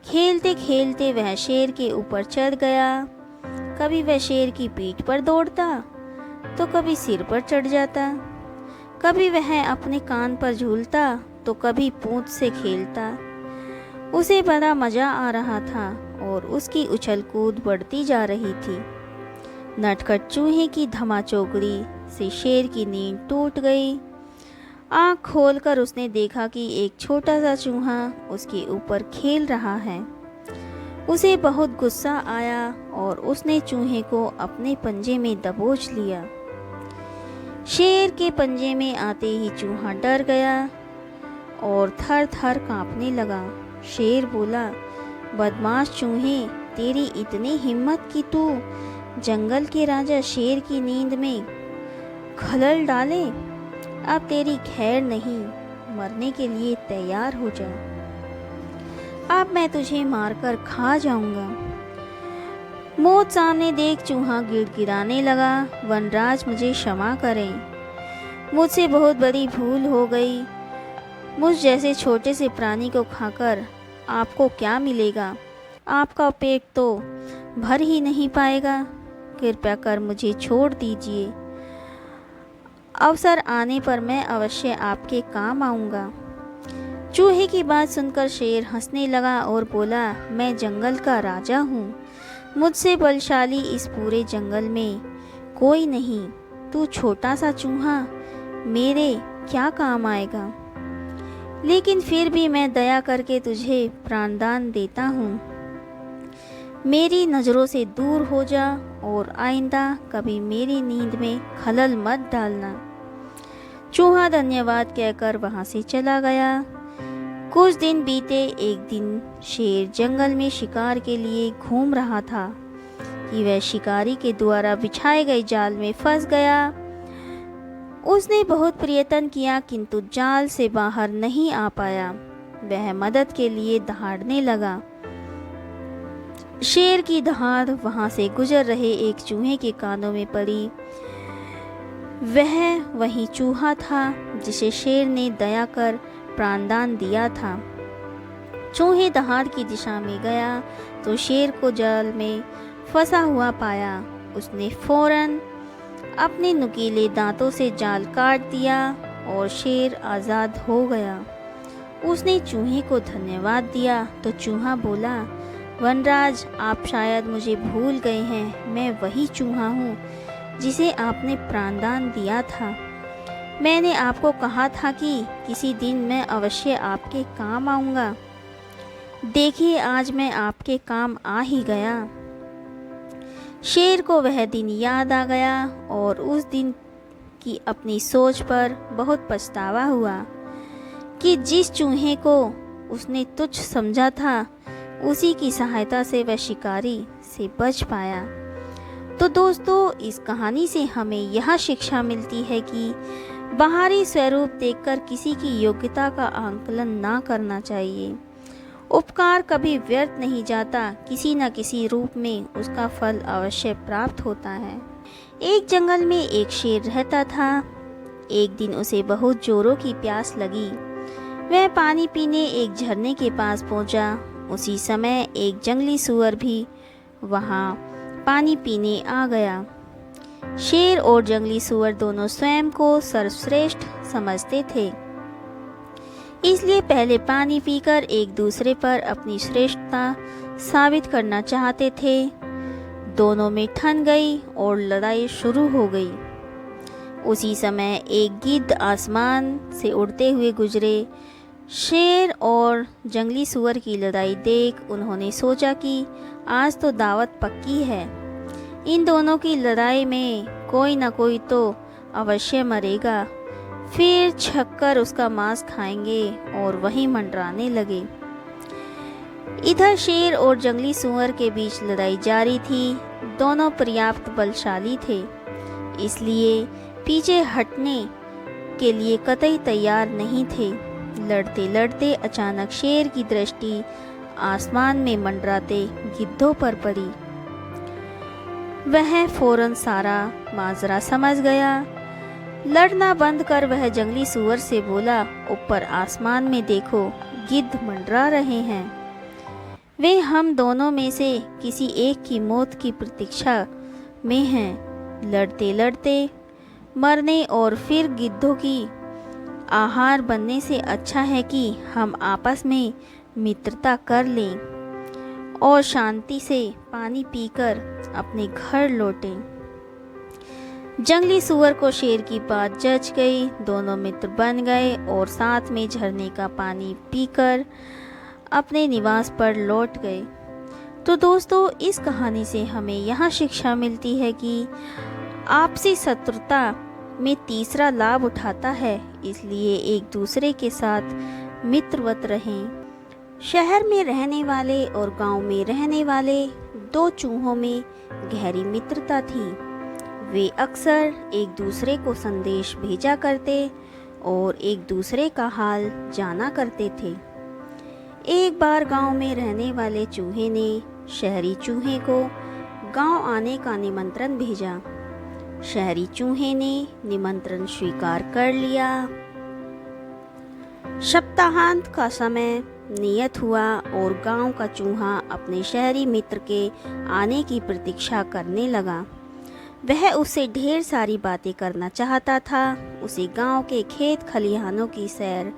Speaker 1: खेलते खेलते वह शेर के ऊपर चढ़ गया। कभी वह शेर की पीठ पर दौड़ता तो कभी सिर पर चढ़ जाता। कभी वह अपने कान पर झूलता तो कभी पूंछ से खेलता। उसे बड़ा मजा आ रहा था और उसकी उछल कूद बढ़ती जा रही थी। नटखट चूहे की धमाचौकड़ी से शेर की नींद टूट गई। आँख खोलकर उसने देखा कि एक छोटा सा चूहा उसके ऊपर खेल रहा है। उसे बहुत गुस्सा आया और उसने चूहे को अपने पंजे में दबोच लिया। शेर के पंजे में आते ही चूहा डर गया और थर थर कांपने लगा। शेर बोला, बदमाश चूहे, तेरी इतनी हिम्मत कि तू जंगल के राजा शेर की नींद में खलल डाले। अब तेरी खैर नहीं, मरने के लिए तैयार हो जा। अब मैं तुझे मारकर खा जाऊंगा। मौत सामने देख चूहा गिड़गिड़ाने लगा, वनराज मुझे क्षमा करें, मुझसे बहुत बड़ी भूल हो गई। मुझ जैसे छोटे से प्राणी को खाकर आपको क्या मिलेगा? आपका पेट तो भर ही नहीं पाएगा। कृपया कर मुझे छोड़ दीजिए। अवसर आने पर मैं अवश्य आपके काम आऊँगा। चूहे की बात सुनकर शेर हंसने लगा और बोला, मैं जंगल का राजा हूँ, मुझसे बलशाली इस पूरे जंगल में कोई नहीं। तू छोटा सा चूहा मेरे क्या काम आएगा? लेकिन फिर भी मैं दया करके तुझे प्राणदान देता हूँ। मेरी नज़रों से दूर हो जा और आइंदा कभी मेरी नींद में खलल मत डालना। चूहा धन्यवाद कहकर वहाँ से चला गया। कुछ दिन बीते। एक दिन शेर जंगल में शिकार के लिए घूम रहा था कि वह शिकारी के द्वारा बिछाए गए जाल में फंस गया। उसने बहुत प्रयत्न किया किंतु जाल से बाहर नहीं आ पाया। वह मदद के लिए दहाड़ने लगा। शेर की दहाड़ वहां से गुजर रहे एक चूहे के कानों में पड़ी। वह वही चूहा था जिसे शेर ने दया कर प्राणदान दिया था। चूहे दहाड़ की दिशा में गया तो शेर को जाल में फंसा हुआ पाया। उसने फौरन अपने नुकीले दांतों से जाल काट दिया और शेर आज़ाद हो गया। उसने चूहे को धन्यवाद दिया तो चूहा बोला, वनराज, आप शायद मुझे भूल गए हैं। मैं वही चूहा हूँ जिसे आपने प्राणदान दिया था। मैंने आपको कहा था कि किसी दिन मैं अवश्य आपके काम आऊँगा। देखिए, आज मैं आपके काम आ ही गया। शेर को वह दिन याद आ गया और उस दिन की अपनी सोच पर बहुत पछतावा हुआ कि जिस चूहे को उसने तुच्छ समझा था, उसी की सहायता से वह शिकारी से बच पाया। तो दोस्तों, इस कहानी से हमें यह शिक्षा मिलती है कि बाहरी स्वरूप देखकर किसी की योग्यता का आंकलन ना करना चाहिए। उपकार कभी व्यर्थ नहीं जाता, किसी न किसी रूप में उसका फल अवश्य प्राप्त होता है। एक जंगल में एक शेर रहता था। एक दिन उसे बहुत जोरों की प्यास लगी। वह पानी पीने एक झरने के पास पहुंचा। उसी समय एक जंगली सूअर भी वहां पानी पीने आ गया। शेर और जंगली सूअर दोनों स्वयं को सर्वश्रेष्ठ समझते थे, इसलिए पहले पानी पीकर एक दूसरे पर अपनी श्रेष्ठता साबित करना चाहते थे। दोनों में ठन गई और लड़ाई शुरू हो गई। उसी समय एक गिद्ध आसमान से उड़ते हुए गुजरे। शेर और जंगली सूअर की लड़ाई देख उन्होंने सोचा कि आज तो दावत पक्की है। इन दोनों की लड़ाई में कोई न कोई तो अवश्य मरेगा। फिर छककर उसका मांस खाएंगे और वहीं मंडराने लगे। इधर शेर और जंगली सूअर के बीच लड़ाई जारी थी। दोनों पर्याप्त बलशाली थे, इसलिए पीछे हटने के लिए कतई तैयार नहीं थे। लड़ते लड़ते अचानक शेर की दृष्टि आसमान में मंडराते गिद्धों पर पड़ी। वह फौरन सारा माजरा समझ गया। लड़ना बंद कर वह जंगली सूअर से बोला, ऊपर आसमान में देखो, गिद्ध मंडरा रहे हैं। वे हम दोनों में से किसी एक की मौत की प्रतीक्षा में हैं। लड़ते लड़ते मरने और फिर गिद्धों की आहार बनने से अच्छा है कि हम आपस में मित्रता कर लें और शांति से पानी पीकर अपने घर लौटें। जंगली सूअर को शेर की बात जच गई। दोनों मित्र बन गए और साथ में झरने का पानी पीकर अपने निवास पर लौट गए। तो दोस्तों, इस कहानी से हमें यह शिक्षा मिलती है कि आपसी शत्रुता में तीसरा लाभ उठाता है, इसलिए एक दूसरे के साथ मित्रवत रहें। शहर में रहने वाले और गांव में रहने वाले दो चूहों में गहरी मित्रता थी। वे अक्सर एक दूसरे को संदेश भेजा करते और एक दूसरे का हाल जाना करते थे। एक बार गांव में रहने वाले चूहे ने शहरी चूहे को गांव आने का निमंत्रण भेजा। शहरी चूहे ने निमंत्रण स्वीकार कर लिया। सप्ताहांत का समय नियत हुआ और गांव का चूहा अपने शहरी मित्र के आने की प्रतीक्षा करने लगा। वह उससे ढेर सारी बातें करना चाहता था, उसे गांव के खेत खलिहानों की सैर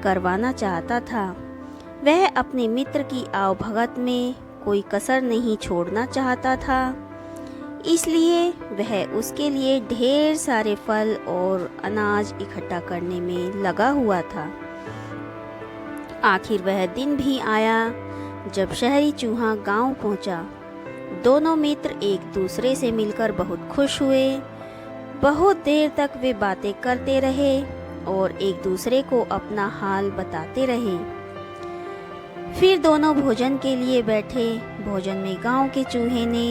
Speaker 1: करवाना चाहता था। वह अपने मित्र की आवभगत में कोई कसर नहीं छोड़ना चाहता था, इसलिए वह उसके लिए ढेर सारे फल और अनाज इकट्ठा करने में लगा हुआ था। आखिर वह दिन भी आया जब शहरी चूहा गांव पहुंचा। दोनों मित्र एक दूसरे से मिलकर बहुत खुश हुए। बहुत देर तक वे बातें करते रहे और एक दूसरे को अपना हाल बताते रहे। फिर दोनों भोजन के लिए बैठे। भोजन में गांव के चूहे ने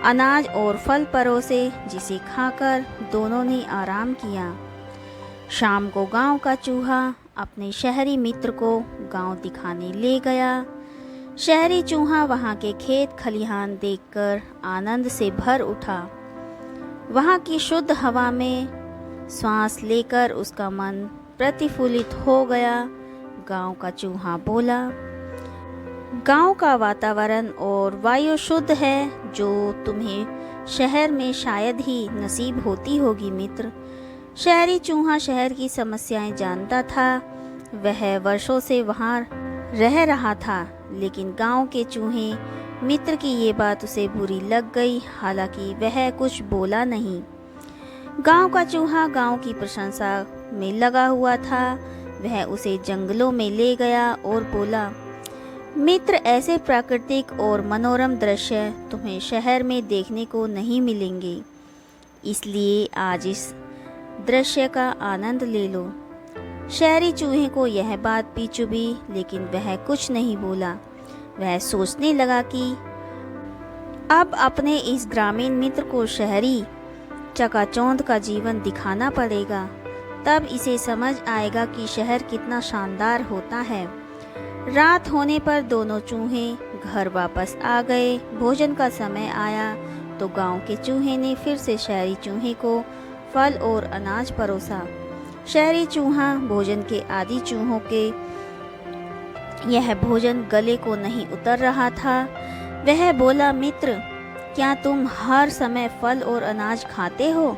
Speaker 1: अनाज और फल परोसे, जिसे खाकर दोनों ने आराम किया। शाम को गांव का चूहा अपने शहरी मित्र को गांव दिखाने ले गया। शहरी चूहा वहां के खेत खलिहान देखकर आनंद से भर उठा। वहां की शुद्ध हवा में सांस लेकर उसका मन प्रफुल्लित हो गया। गांव का चूहा बोला, गांव का वातावरण और वायु शुद्ध है, जो तुम्हें शहर में शायद ही नसीब होती होगी मित्र। शहरी चूहा शहर की समस्याएं जानता था। वह वर्षों से वहां रह रहा था, लेकिन गांव के चूहे मित्र की ये बात उसे बुरी लग गई। हालांकि वह कुछ बोला नहीं। गांव का चूहा गांव की प्रशंसा में लगा हुआ था। वह उसे जंगलों में ले गया और बोला, मित्र, ऐसे प्राकृतिक और मनोरम दृश्य तुम्हें शहर में देखने को नहीं मिलेंगे, इसलिए आज इस दृश्य का आनंद ले लो। शहरी चूहे को यह बात भी चुभी, लेकिन वह कुछ नहीं बोला। वह सोचने लगा कि अब अपने इस ग्रामीण मित्र को शहरी चकाचौंध का जीवन दिखाना पड़ेगा, तब इसे समझ आएगा कि शहर कितना शानदार होता है। रात होने पर दोनों चूहे घर वापस आ गए। भोजन का समय आया तो गांव के चूहे ने फिर से शहरी चूहे को फल और अनाज परोसा। शहरी चूहा भोजन के आदि चूहों के यह भोजन गले को नहीं उतर रहा था। वह बोला, मित्र, क्या तुम हर समय फल और अनाज खाते हो?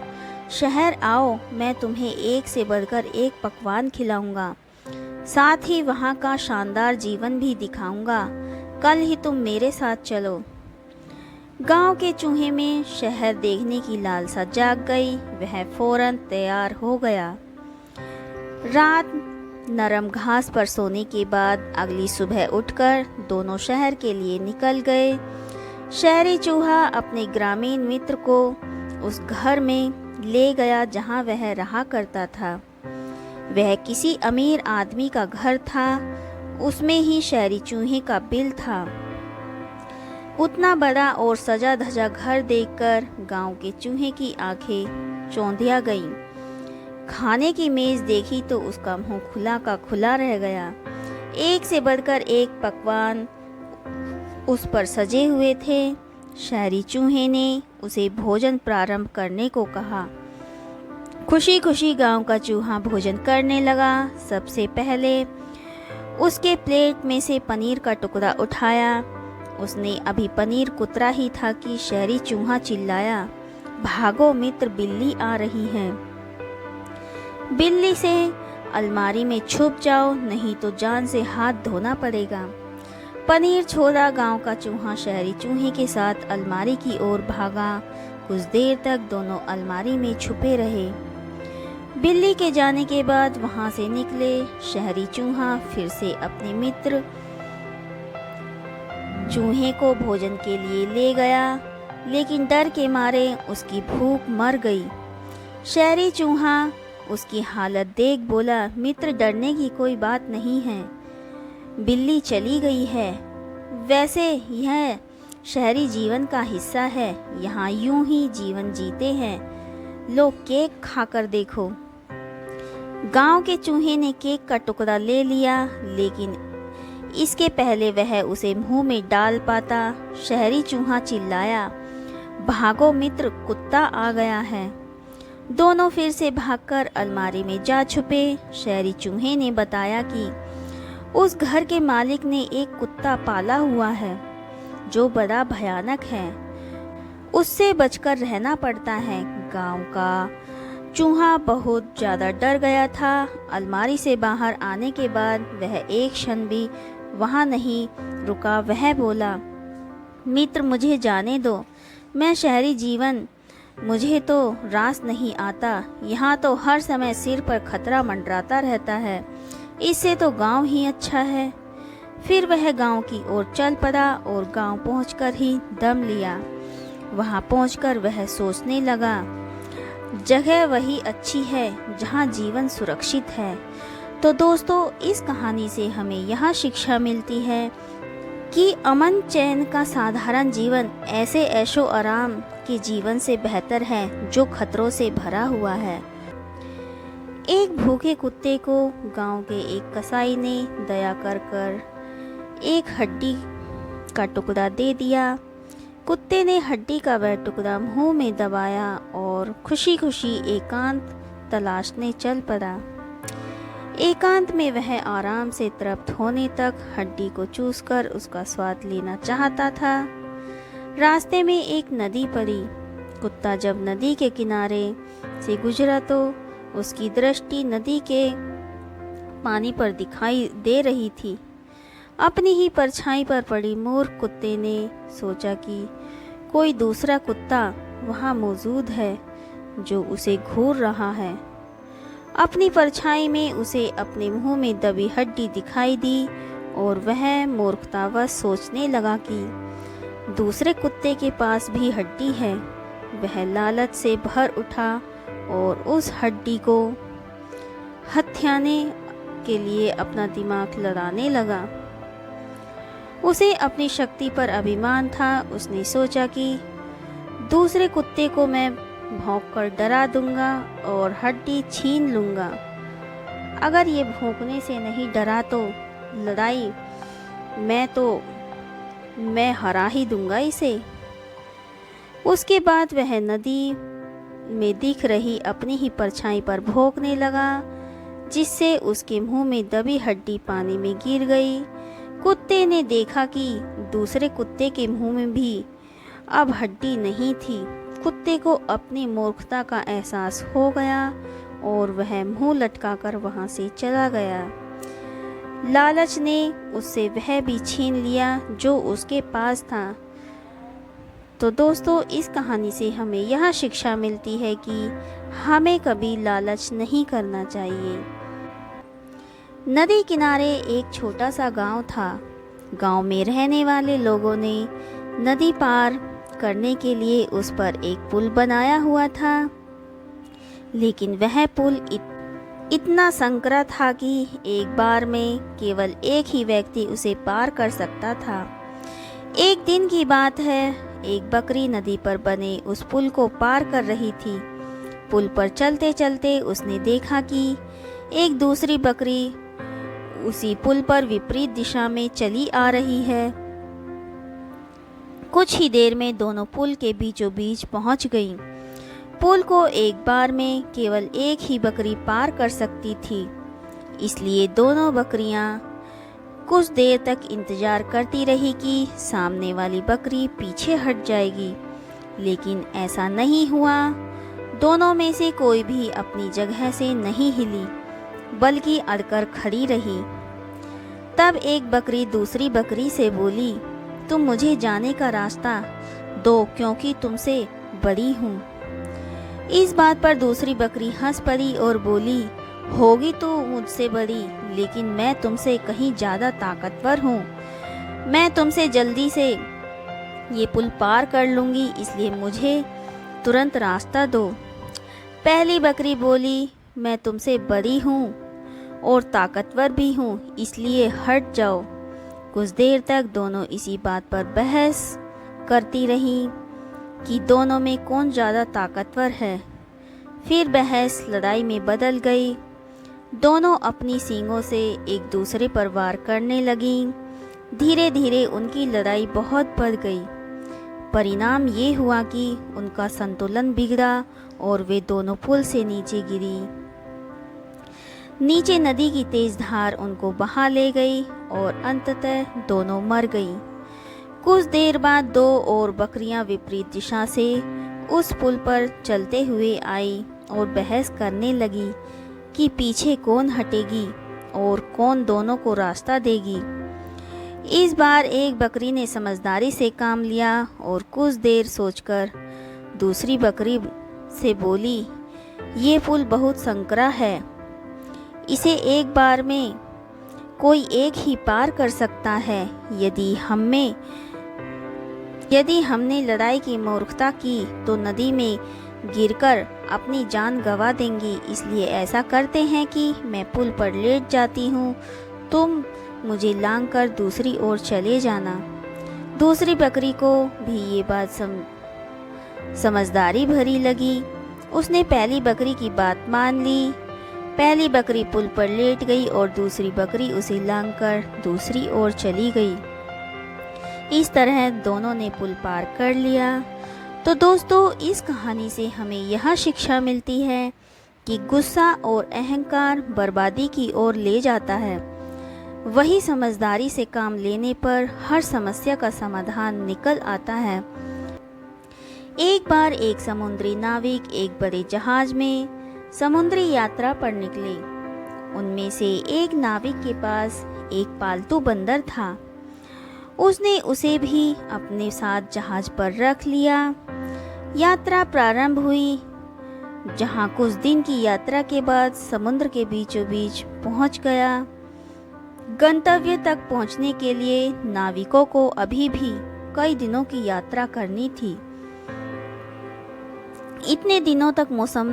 Speaker 1: शहर आओ, मैं तुम्हें एक से बढ़कर एक पकवान खिलाऊंगा, साथ ही वहाँ का शानदार जीवन भी दिखाऊंगा। कल ही तुम मेरे साथ चलो। गांव के चूहे में शहर देखने की लालसा जाग गई। वह फौरन तैयार हो गया। रात नरम घास पर सोने के बाद अगली सुबह उठकर दोनों शहर के लिए निकल गए। शहरी चूहा अपने ग्रामीण मित्र को उस घर में ले गया जहां वह रहा करता था। वह किसी अमीर आदमी का घर था। उसमें ही शहरी चूहे का बिल था। उतना बड़ा और सजा धजा घर देखकर गांव के चूहे की आंखें चौंधिया गईं। खाने की मेज देखी तो उसका मुंह खुला का खुला रह गया। एक से बढ़कर एक पकवान उस पर सजे हुए थे। शहरी चूहे ने उसे भोजन प्रारंभ करने को कहा। खुशी खुशी गांव का चूहा भोजन करने लगा। सबसे पहले उसके प्लेट में से पनीर का टुकड़ा उठाया। उसने अभी पनीर कुतरा ही था कि शहरी चूहा चिल्लाया, भागो मित्र, बिल्ली आ रही है। बिल्ली से अलमारी में छुप जाओ, नहीं तो जान से हाथ धोना पड़ेगा। पनीर छोड़ा। गांव का चूहा शहरी चूहे के साथ अलमारी की ओर भागा। कुछ देर तक दोनों अलमारी में छुपे रहे। बिल्ली के जाने के बाद वहां से निकले शहरी चूहा फिर से अपने मित्र चूहे को भोजन के लिए ले गया, लेकिन डर के मारे उसकी भूख मर गई। शहरी चूहा उसकी हालत देख बोला, मित्र डरने की कोई बात नहीं है, बिल्ली चली गई है। वैसे यह शहरी जीवन का हिस्सा है, यहाँ यूं ही जीवन जीते हैं। लो केक खाकर देखो। गांव के चूहे ने केक का टुकड़ा ले लिया, लेकिन इसके पहले वह उसे मुंह में डाल पाता, शहरी चूहा चिल्लाया, भागो मित्र, कुत्ता आ गया है। दोनों फिर से भागकर अलमारी में जा छुपे। शहरी चूहे ने बताया कि उस घर के मालिक ने एक कुत्ता पाला हुआ है जो बड़ा भयानक है, उससे बचकर रहना पड़ता है। गांव का चूहा बहुत ज़्यादा डर गया था। अलमारी से बाहर आने के बाद वह एक क्षण भी वहाँ नहीं रुका। वह बोला, मित्र मुझे जाने दो, मैं शहरी जीवन मुझे तो रास नहीं आता, यहाँ तो हर समय सिर पर खतरा मंडराता रहता है, इससे तो गांव ही अच्छा है। फिर वह गांव की ओर चल पड़ा और गांव पहुंचकर ही दम लिया। वहां पहुंचकर वह सोचने लगा, जगह वही अच्छी है जहां जीवन सुरक्षित है। तो दोस्तों, इस कहानी से हमें यह शिक्षा मिलती है कि अमन चैन का साधारण जीवन ऐसे ऐशो आराम के जीवन से बेहतर है जो खतरों से भरा हुआ है। एक भूखे कुत्ते को गांव के एक कसाई ने दया कर एक हड्डी का टुकड़ा दे दिया। कुत्ते ने हड्डी का वह टुकड़ा मुंह में दबाया और खुशी खुशी एकांत तलाशने चल पड़ा। एकांत में वह आराम से तृप्त होने तक हड्डी को चूसकर उसका स्वाद लेना चाहता था। रास्ते में एक नदी पड़ी। कुत्ता जब नदी के किनारे से गुजरा तो उसकी दृष्टि नदी के पानी पर दिखाई दे रही थी। अपनी ही परछाई पर पड़ी मूर्ख कुत्ते ने सोचा कि कोई दूसरा कुत्ता वहाँ मौजूद है जो उसे घूर रहा है। अपनी परछाई में उसे अपने मुंह में दबी हड्डी दिखाई दी और वह मूर्खतावश सोचने लगा कि दूसरे कुत्ते के पास भी हड्डी है। वह लालच से भर उठा और उस हड्डी को हथियाने के लिए अपना दिमाग लड़ाने लगा। उसे अपनी शक्ति पर अभिमान था। उसने सोचा कि दूसरे कुत्ते को मैं भौंककर डरा दूंगा और हड्डी छीन लूंगा। अगर ये भौंकने से नहीं डरा तो लड़ाई मैं हरा ही दूंगा इसे। उसके बाद वह नदी में दिख रही अपनी ही परछाई पर भौंकने लगा, जिससे उसके मुंह में दबी हड्डी पानी में गिर गई। कुत्ते ने देखा कि दूसरे कुत्ते के मुंह में भी अब हड्डी नहीं थी। कुत्ते को अपनी मूर्खता का एहसास हो गया और वह मुंह लटकाकर वहां से चला गया। लालच ने उससे वह भी छीन लिया जो उसके पास था। तो दोस्तों, इस कहानी से हमें यह शिक्षा मिलती है कि हमें कभी लालच नहीं करना चाहिए। नदी किनारे एक छोटा सा गांव था। गांव में रहने वाले लोगों ने नदी पार करने के लिए उस पर एक पुल बनाया हुआ था, लेकिन वह पुल इतना संकरा था कि एक बार में केवल एक ही व्यक्ति उसे पार कर सकता था। एक दिन की बात है, एक बकरी नदी पर बने उस पुल को पार कर रही थी। पुल पर चलते चलते उसने देखा कि एक दूसरी बकरी उसी पुल पर विपरीत दिशा में चली आ रही है। कुछ ही देर में दोनों पुल के बीचों बीच पहुंच गईं। पुल को एक बार में केवल एक ही बकरी पार कर सकती थी, इसलिए दोनों बकरियां कुछ देर तक इंतजार करती रही कि सामने वाली बकरी पीछे हट जाएगी, लेकिन ऐसा नहीं हुआ। दोनों में से कोई भी अपनी जगह से नहीं हिली, बल्कि अड़कर खड़ी रही। तब एक बकरी दूसरी बकरी से बोली, तुम मुझे जाने का रास्ता दो क्योंकि तुमसे बड़ी हूँ। इस बात पर दूसरी बकरी हंस पड़ी और बोली, होगी तो मुझसे बड़ी, लेकिन मैं तुमसे कहीं ज़्यादा ताकतवर हूँ। मैं तुमसे जल्दी से ये पुल पार कर लूँगी, इसलिए मुझे तुरंत रास्ता दो। पहली बकरी बोली, मैं तुमसे बड़ी हूँ और ताकतवर भी हूँ, इसलिए हट जाओ। कुछ देर तक दोनों इसी बात पर बहस करती रहीं कि दोनों में कौन ज़्यादा ताकतवर है। फिर बहस लड़ाई में बदल गई। दोनों अपनी सींगों से एक दूसरे पर वार करने लगीं। धीरे धीरे उनकी लड़ाई बहुत बढ़ गई। परिणाम ये हुआ कि उनका संतुलन बिगड़ा और वे दोनों पुल से नीचे गिरी। नीचे नदी की तेज धार उनको बहा ले गई और अंततः दोनों मर गईं। कुछ देर बाद दो और बकरियां विपरीत दिशा से उस पुल पर चलते हुए आई और बहस करने लगी कि पीछे कौन हटेगी और कौन दोनों को रास्ता देगी। इस बार एक बकरी ने समझदारी से काम लिया और कुछ देर सोचकर दूसरी बकरी से बोली, ये पुल बहुत संकरा है, इसे एक बार में कोई एक ही पार कर सकता है। यदि हमने लड़ाई की मूर्खता की तो नदी में गिरकर अपनी जान गंवा देंगी, इसलिए ऐसा करते हैं कि मैं पुल पर लेट जाती हूँ, तुम मुझे लांग कर दूसरी ओर चले जाना। दूसरी बकरी को भी ये बात समझदारी भरी लगी। उसने पहली बकरी की बात मान ली। पहली बकरी पुल पर लेट गई और दूसरी बकरी उसे लांग कर दूसरी ओर चली गई। इस तरह दोनों ने पुल पार कर लिया। तो दोस्तों, इस कहानी से हमें यह शिक्षा मिलती है कि गुस्सा और अहंकार बर्बादी की ओर ले जाता है। वही समझदारी से काम लेने पर हर समस्या का समाधान निकल आता है। एक बार एक समुद्री नाविक एक बड़े जहाज में समुद्री यात्रा पर निकले। उनमें से एक नाविक के पास एक पालतू बंदर था। उसने उसे भी अपने साथ जहाज पर रख लिया। यात्रा प्रारंभ हुई। जहां कुछ दिन की यात्रा के बाद समुद्र के बीचों बीच पहुंच गया। गंतव्य तक पहुंचने के लिए नाविकों को अभी भी कई दिनों की यात्रा करनी थी। इतने दिनों तक मौसम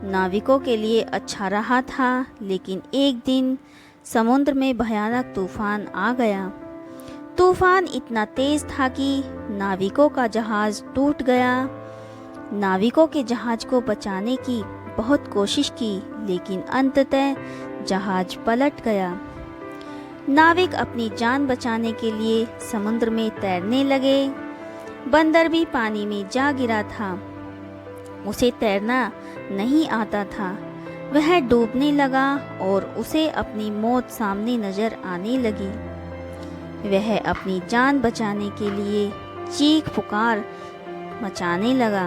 Speaker 1: नाविकों के लिए अच्छा रहा था, लेकिन एक दिन समुद्र में भयानक तूफान आ गया। तूफान इतना तेज था कि नाविकों का जहाज टूट गया। नाविकों के जहाज को बचाने की बहुत कोशिश की, लेकिन अंततः जहाज पलट गया। नाविक अपनी जान बचाने के लिए समुद्र में तैरने लगे। बंदर भी पानी में जा गिरा था। उसे तैरना नहीं आता था। वह डूबने लगा और उसे अपनी मौत सामने नजर आने लगी। वह अपनी जान बचाने के लिए चीख पुकार मचाने लगा।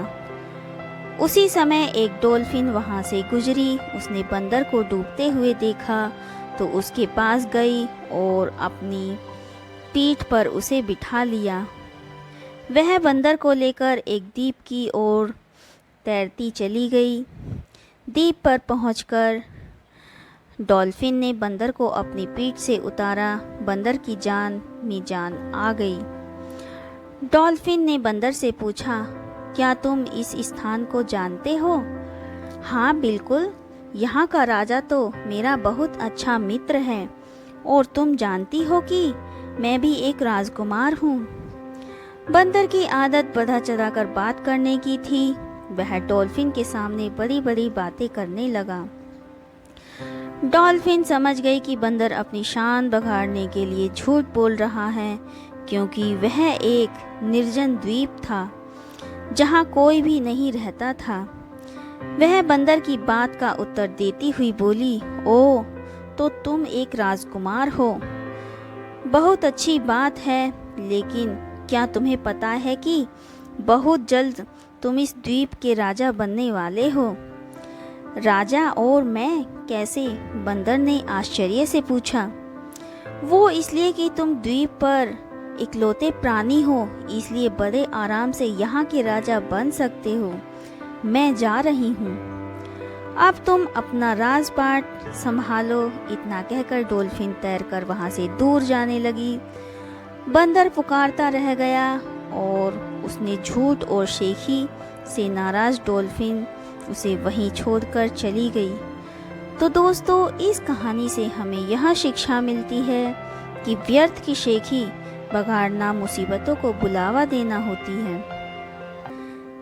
Speaker 1: उसी समय एक डॉल्फिन वहां से गुजरी। उसने बंदर को डूबते हुए देखा तो उसके पास गई और अपनी पीठ पर उसे बिठा लिया। वह बंदर को लेकर एक द्वीप की ओर तैरती चली गई। द्वीप पर पहुंचकर डॉल्फिन ने बंदर को अपनी पीठ से उतारा। बंदर की जान में जान आ गई। डॉल्फिन ने बंदर से पूछा, क्या तुम इस स्थान को जानते हो? हाँ बिल्कुल, यहाँ का राजा तो मेरा बहुत अच्छा मित्र है और तुम जानती हो कि मैं भी एक राजकुमार हूँ। बंदर की आदत बढ़ा चढ़ाकर बात करने की थी। वह डॉल्फिन के सामने बड़ी बड़ी बातें करने लगा। डॉल्फिन समझ गई कि बंदर अपनी शान बघाड़ने के लिए झूठ बोल रहा है, क्योंकि वह एक निर्जन द्वीप था जहाँ कोई भी नहीं रहता था। वह बंदर की बात का उत्तर देती हुई बोली, ओ, तो तुम एक राजकुमार हो। बहुत अच्छी बात है, लेकिन क्या तुम्हें पता है कि बहुत जल्द तुम इस द्वीप के राजा बनने वाले हो? राजा और मैं कैसे? बंदर ने आश्चर्य से पूछा। वो इसलिए कि तुम द्वीप पर इकलौते प्राणी हो, इसलिए बड़े आराम से यहाँ के राजा बन सकते हो। मैं जा रही हूँ, अब तुम अपना राजपाट संभालो। इतना कहकर डॉल्फिन तैरकर वहाँ से दूर जाने लगी। बंदर पुकारता रह गया और उसने झूठ और शेखी से नाराज डॉल्फिन उसे वहीं छोड़कर चली गई। तो दोस्तों, इस कहानी से हमें यह शिक्षा मिलती है कि व्यर्थ की शेखी बगाड़ना मुसीबतों को बुलावा देना होती है।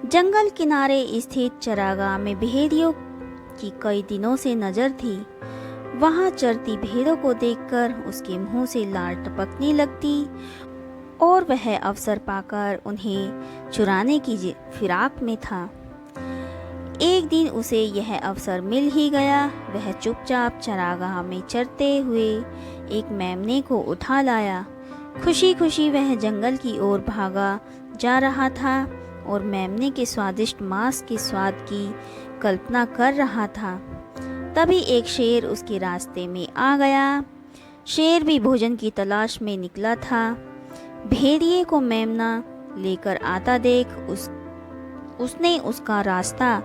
Speaker 1: जंगल किनारे स्थित चरागाह में भेड़ियों की कई दिनों से नजर थी। वहां चरती भेड़ों को देखकर उसके मुंह से लार टपकने लगती और वह अवसर पाकर उन्हें चुराने की फिराक में था। एक दिन उसे यह अवसर मिल ही गया। वह चुपचाप चरागाह में चरते हुए एक मेमने को उठा लाया। खुशी खुशी वह जंगल की ओर भागा जा रहा था और मेमने के स्वादिष्ट मांस के स्वाद की कल्पना कर रहा था। तभी एक शेर उसके रास्ते में आ गया। शेर भी भोजन की तलाश में निकला था। भेड़िए को मेमना लेकर आता देख उसने उसका रास्ता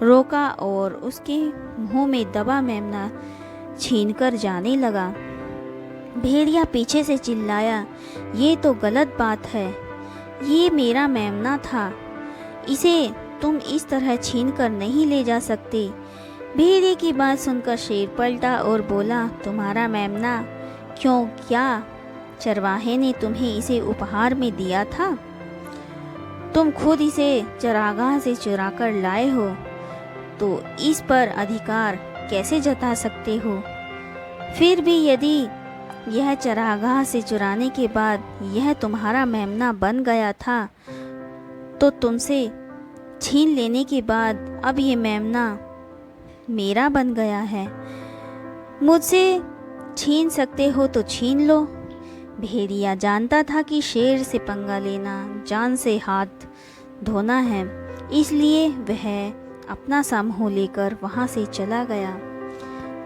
Speaker 1: रोका और उसके मुंह में दबा मेमना छीनकर जाने लगा। भेड़िया पीछे से चिल्लाया, ये तो गलत बात है, ये मेरा मेमना था, इसे तुम इस तरह छीन कर नहीं ले जा सकते। भेड़िए की बात सुनकर शेर पलटा और बोला, तुम्हारा मेमना? क्यों, क्या चरवाहे ने तुम्हें इसे उपहार में दिया था? तुम खुद इसे चरागाह से चुरा कर लाए हो, तो इस पर अधिकार कैसे जता सकते हो? फिर भी यदि यह चरागाह से चुराने के बाद यह तुम्हारा मेमना बन गया था, तो तुमसे छीन लेने के बाद अब ये मेमना मेरा बन गया है। मुझसे छीन सकते हो तो छीन लो। भेड़िया जानता था कि शेर से पंगा लेना जान से हाथ धोना है, इसलिए वह अपना सा मुंह लेकर वहाँ से चला गया।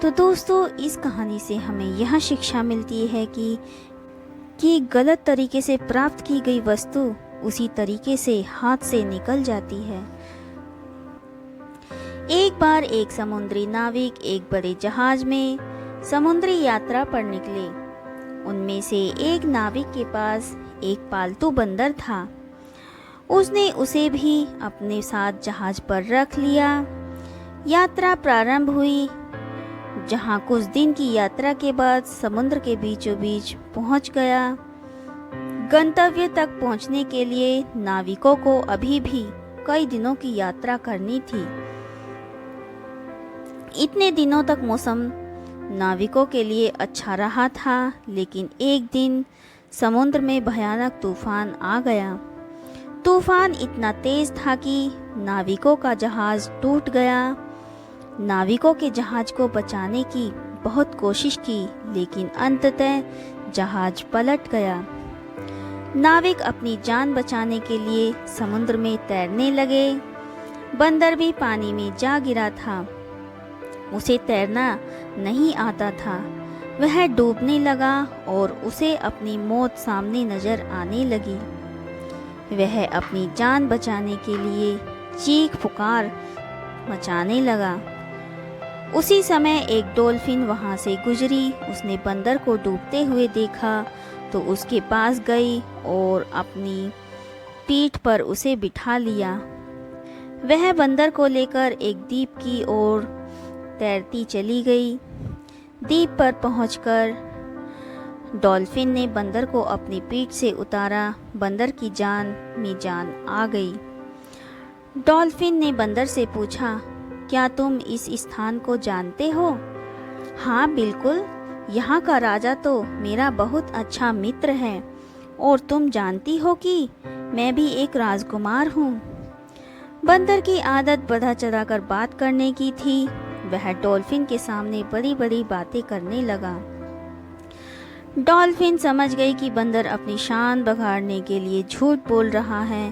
Speaker 1: तो दोस्तों, इस कहानी से हमें यह शिक्षा मिलती है कि गलत तरीके से प्राप्त की गई वस्तु उसी तरीके से हाथ से निकल जाती है। एक बार एक समुद्री नाविक एक बड़े जहाज में समुद्री यात्रा पर निकले। उनमें से एक नाविक के पास एक पालतू बंदर था। उसने उसे भी अपने साथ जहाज पर रख लिया। यात्रा प्रारंभ हुई। जहां कुछ दिन की यात्रा के बाद समुद्र के बीचों बीच पहुंच गया। गंतव्य तक पहुंचने के लिए नाविकों को अभी भी कई दिनों की यात्रा करनी थी। इतने दिनों तक मौसम नाविकों के लिए अच्छा रहा था, लेकिन एक दिन समुद्र में भयानक तूफान आ गया। तूफान इतना तेज था कि नाविकों का जहाज टूट गया। नाविकों के जहाज को बचाने की बहुत कोशिश की, लेकिन अंततः जहाज पलट गया। नाविक अपनी जान बचाने के लिए समुद्र में तैरने लगे। बंदर भी पानी में जा गिरा था। उसे तैरना नहीं आता था। वह डूबने लगा और उसे अपनी मौत सामने नजर आने लगी। वह अपनी जान बचाने के लिए चीख पुकार मचाने लगा। उसी समय एक डॉल्फिन वहां से गुजरी। उसने बंदर को डूबते हुए देखा तो उसके पास गई और अपनी पीठ पर उसे बिठा लिया। वह बंदर को लेकर एक द्वीप की ओर तैरती चली गई। द्वीप पर पहुंचकर डॉल्फिन ने बंदर को अपनी पीठ से उतारा। बंदर की जान में जान आ गई। डॉल्फिन ने बंदर से पूछा, क्या तुम इस स्थान को जानते हो? हाँ बिल्कुल, यहाँ का राजा तो मेरा बहुत अच्छा मित्र है और तुम जानती हो कि मैं भी एक राजकुमार हूँ। बंदर की आदत बढ़ा चढ़ाकर बात करने की थी। वह डॉल्फिन के सामने बड़ी बड़ी बातें करने लगा। डॉल्फिन समझ गई कि बंदर अपनी शान बघाड़ने के लिए झूठ बोल रहा है,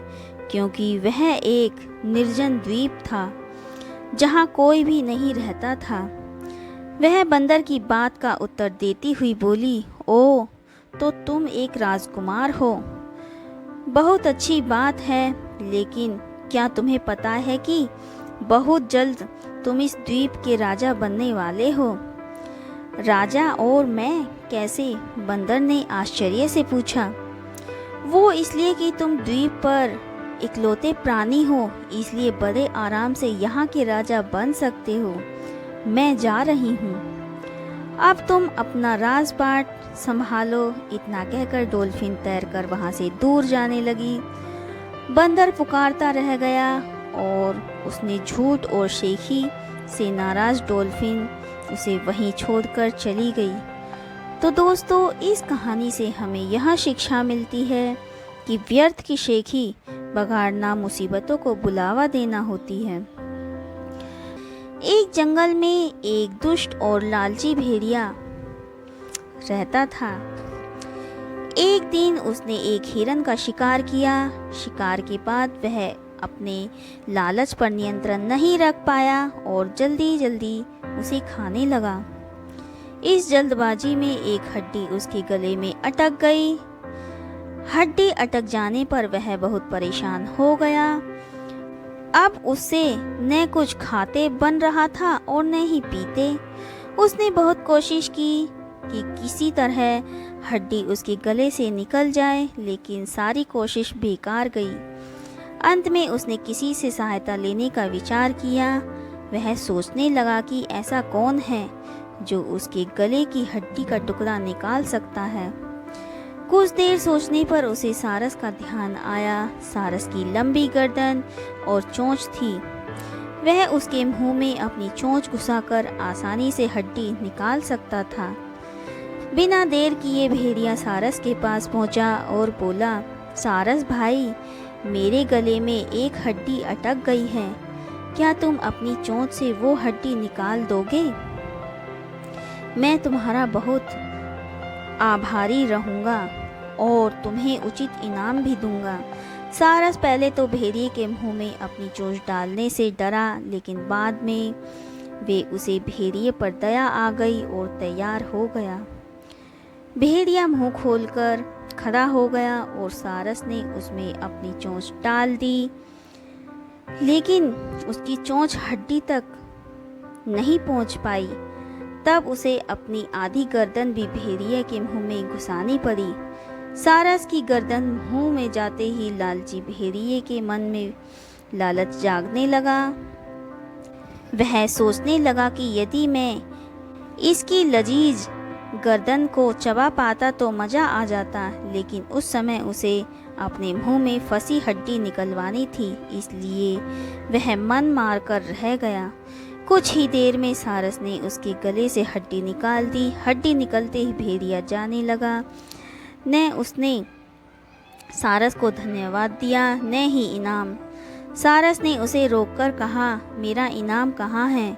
Speaker 1: क्योंकि वह एक निर्जन द्वीप था जहाँ कोई भी नहीं रहता था। वह बंदर की बात का उत्तर देती हुई बोली, ओ, तो तुम एक राजकुमार हो। बहुत अच्छी बात है, लेकिन क्या तुम्हें पता है कि बहुत जल्द तुम इस द्वीप के राजा बनने वाले हो? राजा और मैं कैसे? बंदर ने आश्चर्य से पूछा। वो इसलिए कि तुम द्वीप पर इकलौते प्राणी हो, इसलिए बड़े आराम से यहाँ के राजा बन सकते हो। मैं जा रही हूँ, अब तुम अपना राजपाट संभालो। इतना कहकर डॉल्फिन तैरकर वहाँ से दूर जाने लगी। बंदर पुकारता रह गया और उसने झूठ और शेखी से नाराज डॉल्फिन उसे वहीं छोड़कर चली गई। तो दोस्तों, इस कहानी से हमें यह शिक्षा मिलती है कि व्यर्थ की शेखी बगाड़ना मुसीबतों को बुलावा देना होती है। एक जंगल में एक दुष्ट और लालची भेड़िया रहता था। एक दिन उसने एक हिरन का शिकार किया। शिकार के बाद वह अपने लालच पर नियंत्रण नहीं रख पाया और जल्दी जल्दी उसे खाने लगा। इस जल्दबाजी में एक हड्डी उसके गले में अटक गई। हड्डी अटक जाने पर वह बहुत परेशान हो गया। अब उससे न कुछ खाते बन रहा था और न ही पीते। उसने बहुत कोशिश की कि किसी तरह हड्डी उसके गले से निकल जाए, लेकिन सारी कोशिश बेकार गई। अंत में उसने किसी से सहायता लेने का विचार किया। वह सोचने लगा कि ऐसा कौन है जो उसके गले की हड्डी का टुकड़ा निकाल सकता है। कुछ देर सोचने पर उसे सारस का ध्यान आया। सारस की लंबी गर्दन और चोंच थी। वह उसके मुंह में अपनी चोंच घुसाकर आसानी से हड्डी निकाल सकता था। बिना देर किए भेड़िया सारस के पास पहुंचा और बोला, सारस भाई, मेरे गले में एक हड्डी अटक गई है। क्या तुम अपनी चोंच से वो हड्डी निकाल दोगे? मैं तुम्हारा बहुत आभारी रहूँगा और तुम्हें उचित इनाम भी दूंगा। सारस पहले तो भेड़िए के मुंह में अपनी चोंच डालने से डरा, लेकिन बाद में वे उसे भेड़िए पर दया आ गई और तैयार हो गया। भेड़िया मुंह खोलकर खड़ा हो गया और सारस ने उसमें अपनी चोंच डाल दी, लेकिन उसकी चोंच हड्डी तक नहीं पहुंच पाई। तब उसे अपनी आधी गर्दन भी भेड़िए के मुंह में घुसानी पड़ी। सारस की गर्दन मुंह में जाते ही लालची भेड़िए के मन में लालच जागने लगा। वह सोचने लगा कि यदि मैं इसकी लजीज गर्दन को चबा पाता तो मज़ा आ जाता, लेकिन उस समय उसे अपने मुंह में फंसी हड्डी निकलवानी थी, इसलिए वह मन मार कर रह गया। कुछ ही देर में सारस ने उसके गले से हड्डी निकाल दी। हड्डी निकलते ही भेड़िया जाने लगा। न उसने सारस को धन्यवाद दिया, न ही इनाम। सारस ने उसे रोककर कहा, मेरा इनाम कहाँ है?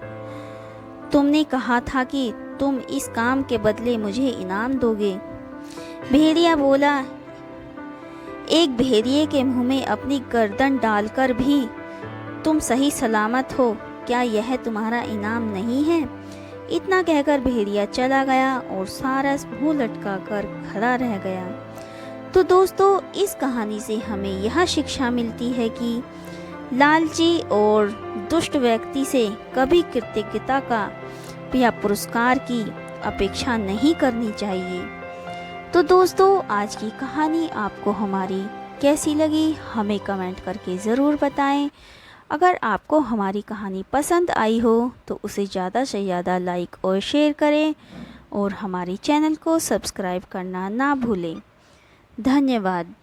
Speaker 1: तुमने कहा था कि तुम इस काम के बदले मुझे इनाम दोगे। भेड़िया बोला, एक भेड़िए के मुंह में अपनी गर्दन डालकर भी तुम सही सलामत हो, क्या यह तुम्हारा इनाम नहीं है? इतना कहकर भेड़िया चला गया और सारस मुंह लटका कर खड़ा रह गया। तो दोस्तों, इस कहानी से हमें यह शिक्षा मिलती है कि लालची और दुष्ट व्यक्ति से कभी कृतज्ञता का या पुरस्कार की अपेक्षा नहीं करनी चाहिए। तो दोस्तों, आज की कहानी आपको हमारी कैसी लगी हमें कमेंट करके ज़रूर बताएं। अगर आपको हमारी कहानी पसंद आई हो तो उसे ज़्यादा से ज़्यादा लाइक और शेयर करें और हमारे चैनल को सब्सक्राइब करना ना भूलें। धन्यवाद।